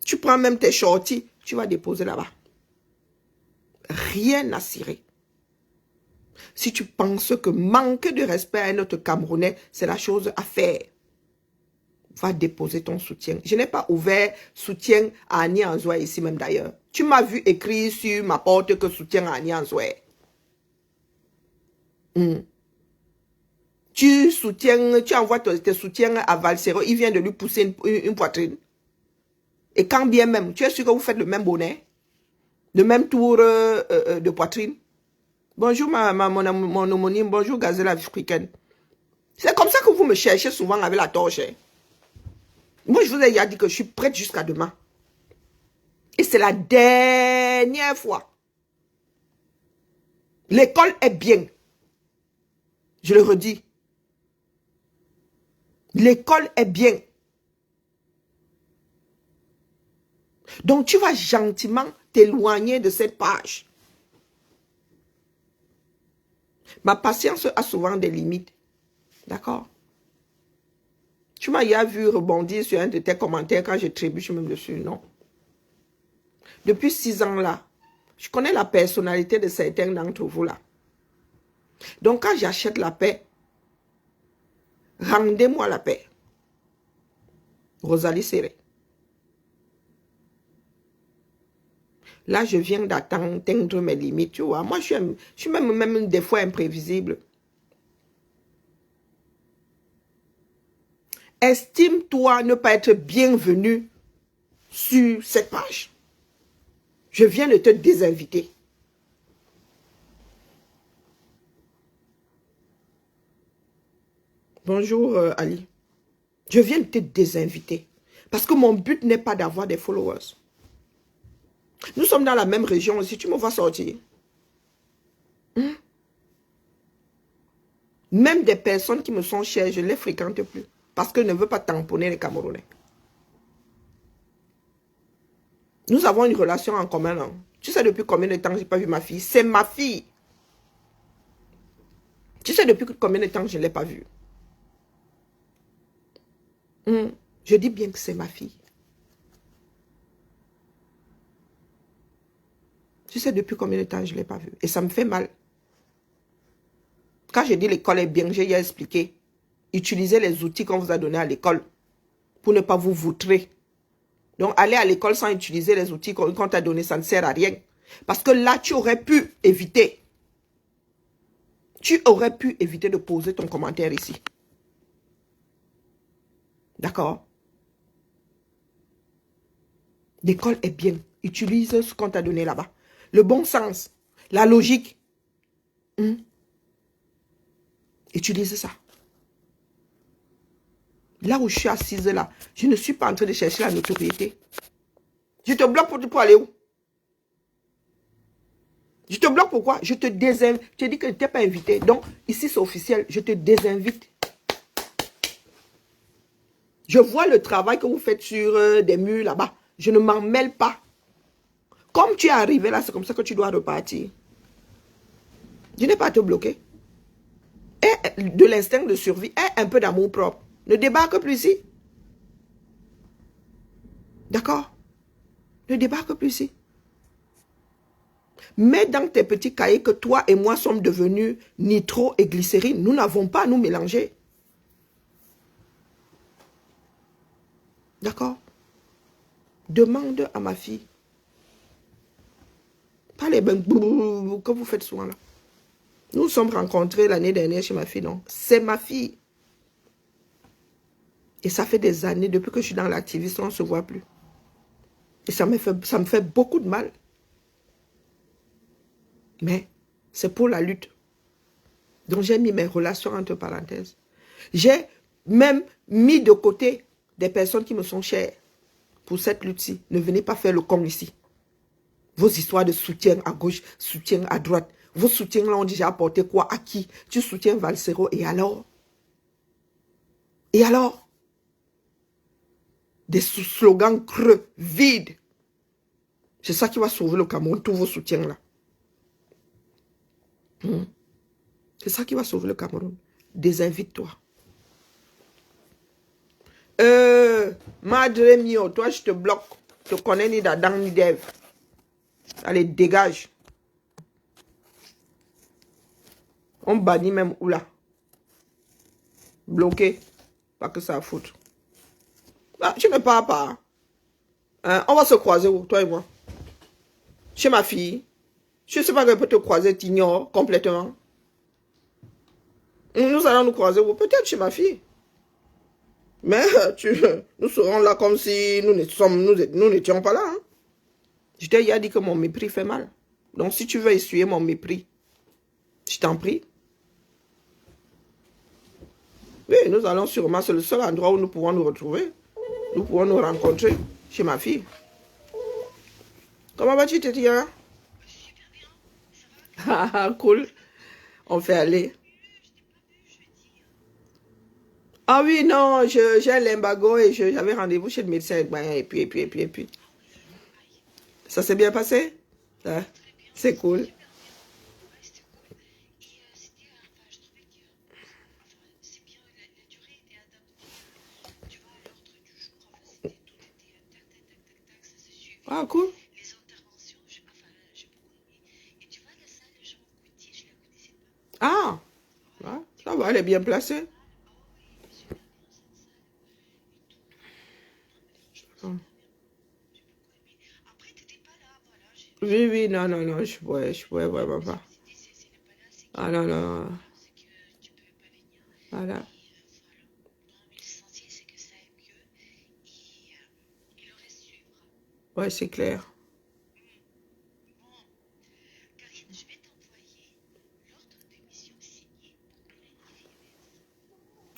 Tu prends même tes shorties. Tu vas déposer là-bas. Rien à cirer. Si tu penses que manquer de respect à un autre Camerounais, c'est la chose à faire, va déposer ton soutien. Je n'ai pas ouvert soutien à Annie Anzoué ici même d'ailleurs. Tu m'as vu écrire sur ma porte que soutien à Annie Anzoué. Tu soutiens, tu envoies tes soutiens à Valsero, il vient de lui pousser une poitrine. Et quand bien même, tu es sûr que vous faites le même bonnet, le même tour de poitrine. Bonjour mon homonyme, bonjour gazelle africaine. C'est comme ça que vous me cherchez souvent avec la torche. Hein. Moi, je vous ai déjà dit que je suis prête jusqu'à demain. Et c'est la dernière fois. L'école est bien. Je le redis. L'école est bien. Donc, tu vas gentiment t'éloigner de cette page. Ma patience a souvent des limites. D'accord? Tu m'as déjà vu rebondir sur un de tes commentaires quand je trébuche même dessus, non? Depuis 6 ans là, je connais la personnalité de certains d'entre vous là. Donc quand j'achète la paix, rendez-moi la paix. Rosalie Serré. Là, je viens d'atteindre mes limites, tu vois. Moi, je suis même des fois imprévisible. Estime-toi ne pas être bienvenu sur cette page. Je viens de te désinviter. Bonjour Ali. Je viens de te désinviter. Parce que mon but n'est pas d'avoir des followers. Nous sommes dans la même région aussi. Tu me vois sortir. Même des personnes qui me sont chères, je ne les fréquente plus. Parce que je ne veux pas tamponner les Camerounais. Nous avons une relation en commun. Non? Tu sais depuis combien de temps je n'ai pas vu ma fille? C'est ma fille. Tu sais depuis combien de temps je ne l'ai pas vue? Je dis bien que c'est ma fille. Tu sais depuis combien de temps je ne l'ai pas vue? Et ça me fait mal. Quand je dis l'école est bien, j'ai expliqué. Utilisez les outils qu'on vous a donnés à l'école pour ne pas vous voutrer. Donc, aller à l'école sans utiliser les outils qu'on t'a donnés, ça ne sert à rien. Parce que là, tu aurais pu éviter. Tu aurais pu éviter de poser ton commentaire ici. D'accord? L'école est bien. Utilise ce qu'on t'a donné là-bas. Le bon sens, la logique. Utilise ça. Là où je suis assise là, je ne suis pas en train de chercher la notoriété. Je te bloque pour aller où? Je te bloque pourquoi? Je te désinvite. Tu dis que tu n'es pas invité. Donc, ici, c'est officiel. Je te désinvite. Je vois le travail que vous faites sur des murs là-bas. Je ne m'en mêle pas. Comme tu es arrivé là, c'est comme ça que tu dois repartir. Je n'ai pas à te bloquer. Et de l'instinct de survie, et un peu d'amour propre. Ne débarque plus ici. D'accord? Ne débarque plus ici. Mets dans tes petits cahiers que toi et moi sommes devenus nitro et glycérine. Nous n'avons pas à nous mélanger. D'accord? Demande à ma fille. Pas les bains que vous faites souvent là. Nous nous sommes rencontrés l'année dernière chez ma fille, non? C'est ma fille. Et ça fait des années, depuis que je suis dans l'activisme, on ne se voit plus. Et ça me fait beaucoup de mal. Mais c'est pour la lutte. Donc j'ai mis mes relations entre parenthèses. J'ai même mis de côté des personnes qui me sont chères pour cette lutte-ci. Ne venez pas faire le con ici. Vos histoires de soutien à gauche, soutien à droite. Vos soutiens là ont déjà apporté quoi? À qui? Tu soutiens Valsero et alors? Et alors? Des slogans creux, vides. C'est ça qui va sauver le Cameroun, tous vos soutiens là. C'est ça qui va sauver le Cameroun. Désinvite-toi. Madre mio, toi je te bloque. Je te connais ni d'Adam ni d'Ève. Allez, dégage. On bannit même où là? Bloqué. Pas que ça fout. Ah, tu ne pars pas. Hein? On va se croiser où, toi et moi? Chez ma fille. Je ne sais pas qu'elle peut te croiser, t'ignores complètement. Nous allons nous croiser où? Peut-être chez ma fille. Mais nous serons là comme si nous n'étions pas là. Hein? Je t'ai dit que mon mépris fait mal. Donc si tu veux essuyer mon mépris, je t'en prie. Oui, nous allons sûrement, c'est le seul endroit où nous pouvons nous retrouver. Nous pouvons nous rencontrer chez ma fille. Comment vas-tu, Tétia? Ah, cool. On fait aller. Ah oui, non, j'ai un limbago et j'avais rendez-vous chez le médecin. Et puis. Ça s'est bien passé? Ah, c'est cool. Ah, cool. Ah, ça va, elle est bien placée. Oui, non, je pourrais vraiment pas. Ah non, non. Voilà. Ouais, c'est clair.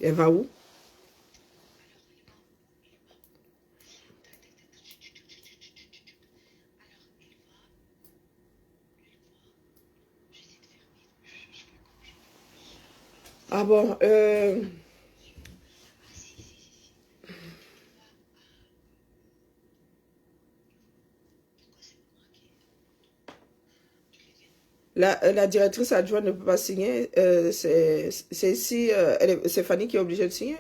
Elle va où? Ah bon, la directrice adjointe ne peut pas signer. C'est ici, c'est Fanny qui est obligée de signer.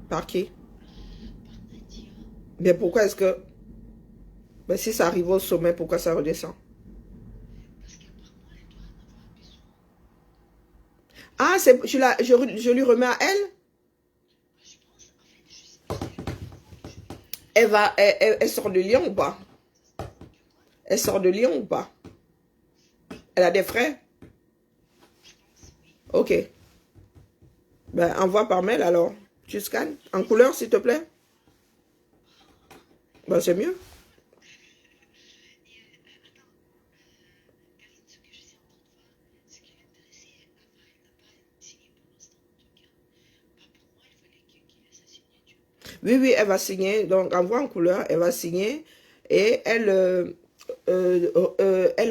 Par qui? Mais pourquoi est-ce que... Mais si ça arrive au sommet, pourquoi ça redescend? Ah, je lui remets à elle? Elle sort de Lyon ou pas? Elle sort de Lyon ou pas? Elle a des frais? Ok. Ben, envoie par mail alors. Tu scannes en couleur, s'il te plaît? Ben, c'est mieux. Oui, oui, elle va signer. Donc, envoie en couleur, elle va signer et elle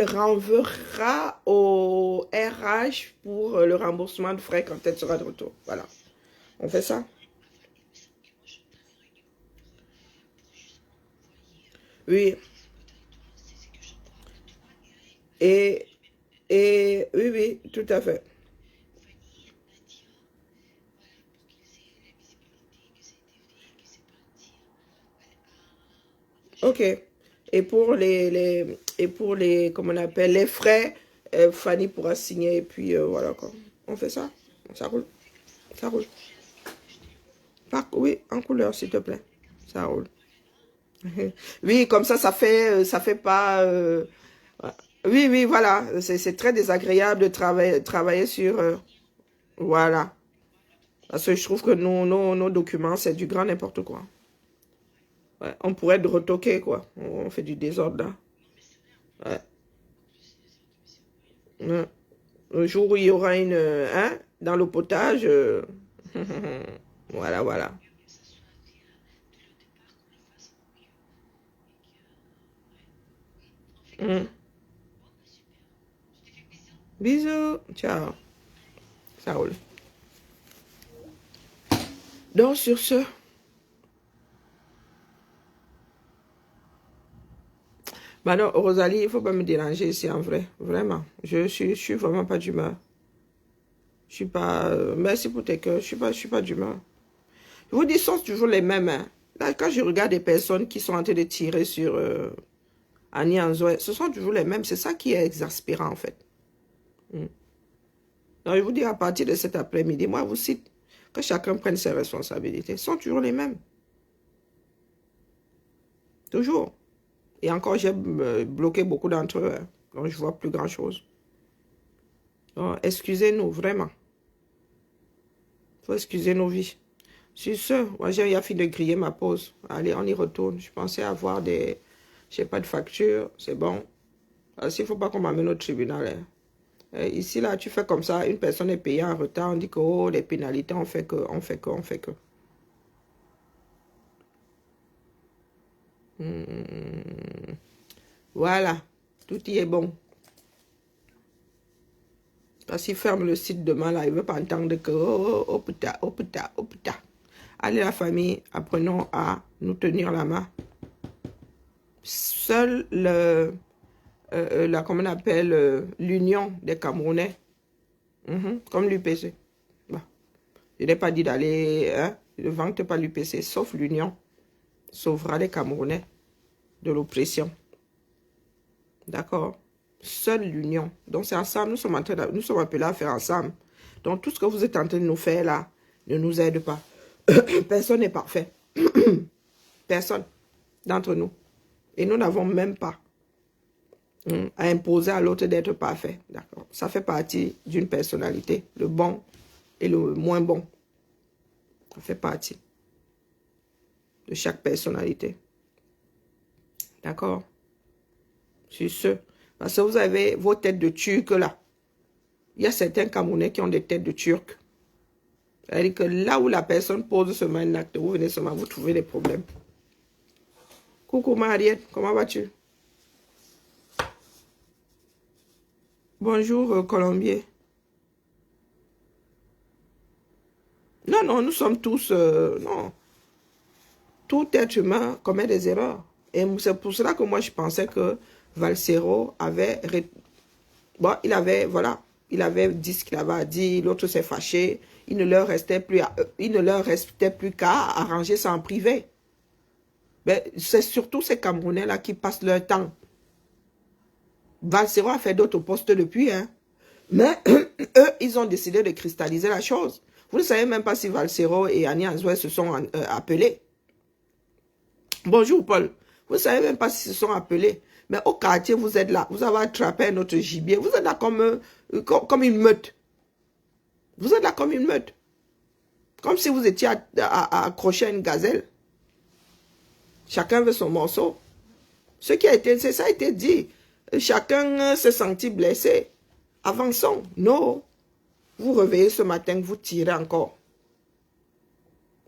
renverra au RH pour le remboursement de frais quand elle sera de retour. Voilà. On fait ça? Oui. Et, oui, oui, tout à fait. Ok. Et pour les, comment on appelle, les frais, Fanny pourra signer et puis voilà quoi. On fait ça? Ça roule. Ça roule. Oui, en couleur, s'il te plaît. Ça roule. Oui, comme ça fait pas. Oui, oui, voilà. C'est très désagréable de travailler sur. Voilà. Parce que je trouve que nos documents, c'est du grand n'importe quoi. Ouais, on pourrait être retoqué, quoi. On fait du désordre là. Ouais. Ouais. Le jour où il y aura une. Hein, dans le potage. Voilà, voilà. Mm. Bisous. Ciao. Ça roule. Donc, sur ce. Bah non, Rosalie, il ne faut pas me déranger ici en vrai. Vraiment. Je suis vraiment pas d'humeur. Je suis pas. Merci pour tes cœurs. Je suis pas d'humeur. Je vous dis, sont toujours les mêmes. Hein. Là, quand je regarde des personnes qui sont en train de tirer sur Annie Anzoé, ce sont toujours les mêmes. C'est ça qui est exaspérant en fait. Mm. Donc, je vous dis, à partir de cet après-midi, moi, je vous cite que chacun prenne ses responsabilités. Ce sont toujours les mêmes. Toujours. Et encore, j'ai bloqué beaucoup d'entre eux. Hein. Donc, je vois plus grand-chose. Excusez-nous, vraiment. Il faut excuser nos vies. Sur ce, moi, j'ai fini de griller ma pause. Allez, on y retourne. Je pensais avoir des... J'ai pas de facture, c'est bon. Parce qu'il ne faut pas qu'on m'amène au tribunal. Hein. Ici, là, tu fais comme ça, une personne est payée en retard, on dit que, oh, les pénalités, on fait que, on fait que, on fait que. Voilà, tout y est bon. Parce qu'il ferme le site demain, là, il ne veut pas entendre que, oh, oh, putain, oh, putain, oh, putain. Allez, la famille, apprenons à nous tenir la main. Seul comment on appelle, l'union des Camerounais, comme l'UPC. Bah, je n'ai pas dit d'aller, hein, ne vante pas l'UPC, sauf l'union, sauvera les Camerounais de l'oppression. D'accord? Seule l'union. Donc c'est ensemble, nous sommes appelés à faire ensemble. Donc tout ce que vous êtes en train de nous faire là, ne nous aide pas. Personne n'est parfait. Personne d'entre nous. Et nous n'avons même pas à imposer à l'autre d'être parfait. D'accord? Ça fait partie d'une personnalité. Le bon et le moins bon. Ça fait partie de chaque personnalité. D'accord? Sur ce. Parce que vous avez vos têtes de Turcs là. Il y a certains Camerounais qui ont des têtes de Turcs. C'est-à-dire que là où la personne pose seulement un acte, vous venez seulement, vous trouvez des problèmes. Coucou Mariette, comment vas-tu? Bonjour Colombier. Non, non, nous sommes tous... non. Tout être humain commet des erreurs. Et c'est pour cela que moi je pensais que Valsero avait... Bon, il avait, voilà, il avait dit ce qu'il avait à dire, l'autre s'est fâché. Il ne leur restait plus qu'à arranger ça en privé. Mais c'est surtout ces Camerounais-là qui passent leur temps. Valsero a fait d'autres postes depuis, hein. Mais eux, ils ont décidé de cristalliser la chose. Vous ne savez même pas si Valsero et Annie Anzoé se sont appelés. Bonjour Paul. Vous ne savez même pas s'ils se sont appelés. Mais au quartier, vous êtes là. Vous avez attrapé notre gibier. Vous êtes là comme une meute. Vous êtes là comme une meute. Comme si vous étiez accroché à une gazelle. Chacun veut son morceau. Ça a été dit. Chacun s'est senti blessé. Avançons. Non. Vous réveillez ce matin, vous tirez encore.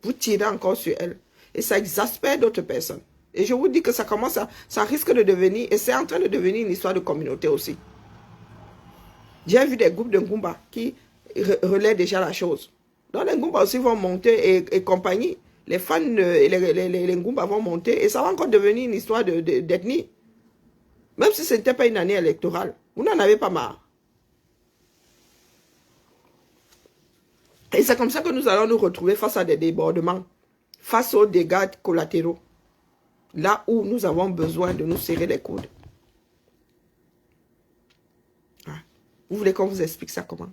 Vous tirez encore sur elle. Et ça exaspère d'autres personnes. Et je vous dis que ça risque de devenir, et c'est en train de devenir une histoire de communauté aussi. J'ai vu des groupes de Ngumba qui relaient déjà la chose. Donc les Ngumba aussi vont monter et compagnie. Les fans, les Ngumba vont monter et ça va encore devenir une histoire d'ethnie. Même si ce n'était pas une année électorale. Vous n'en avez pas marre. Et c'est comme ça que nous allons nous retrouver face à des débordements. Face aux dégâts collatéraux. Là où nous avons besoin de nous serrer les coudes. Ah. Vous voulez qu'on vous explique ça comment?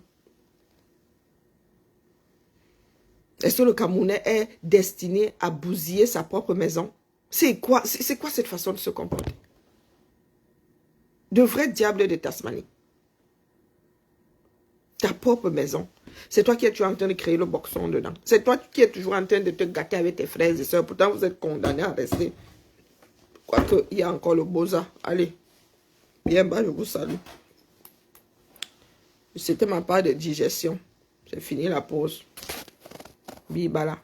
Est-ce que le Camerounais est destiné à bousiller sa propre maison? C'est quoi cette façon de se comporter? De vrais diables de Tasmanie. Ta propre maison. C'est toi qui es toujours en train de créer le boxon dedans. C'est toi qui es toujours en train de te gâter avec tes frères et sœurs. Pourtant, vous êtes condamnés à rester. Quoique, il y a encore le Boza. Allez. Bien bas, je vous salue. C'était ma part de digestion. J'ai fini la pause. Bibala.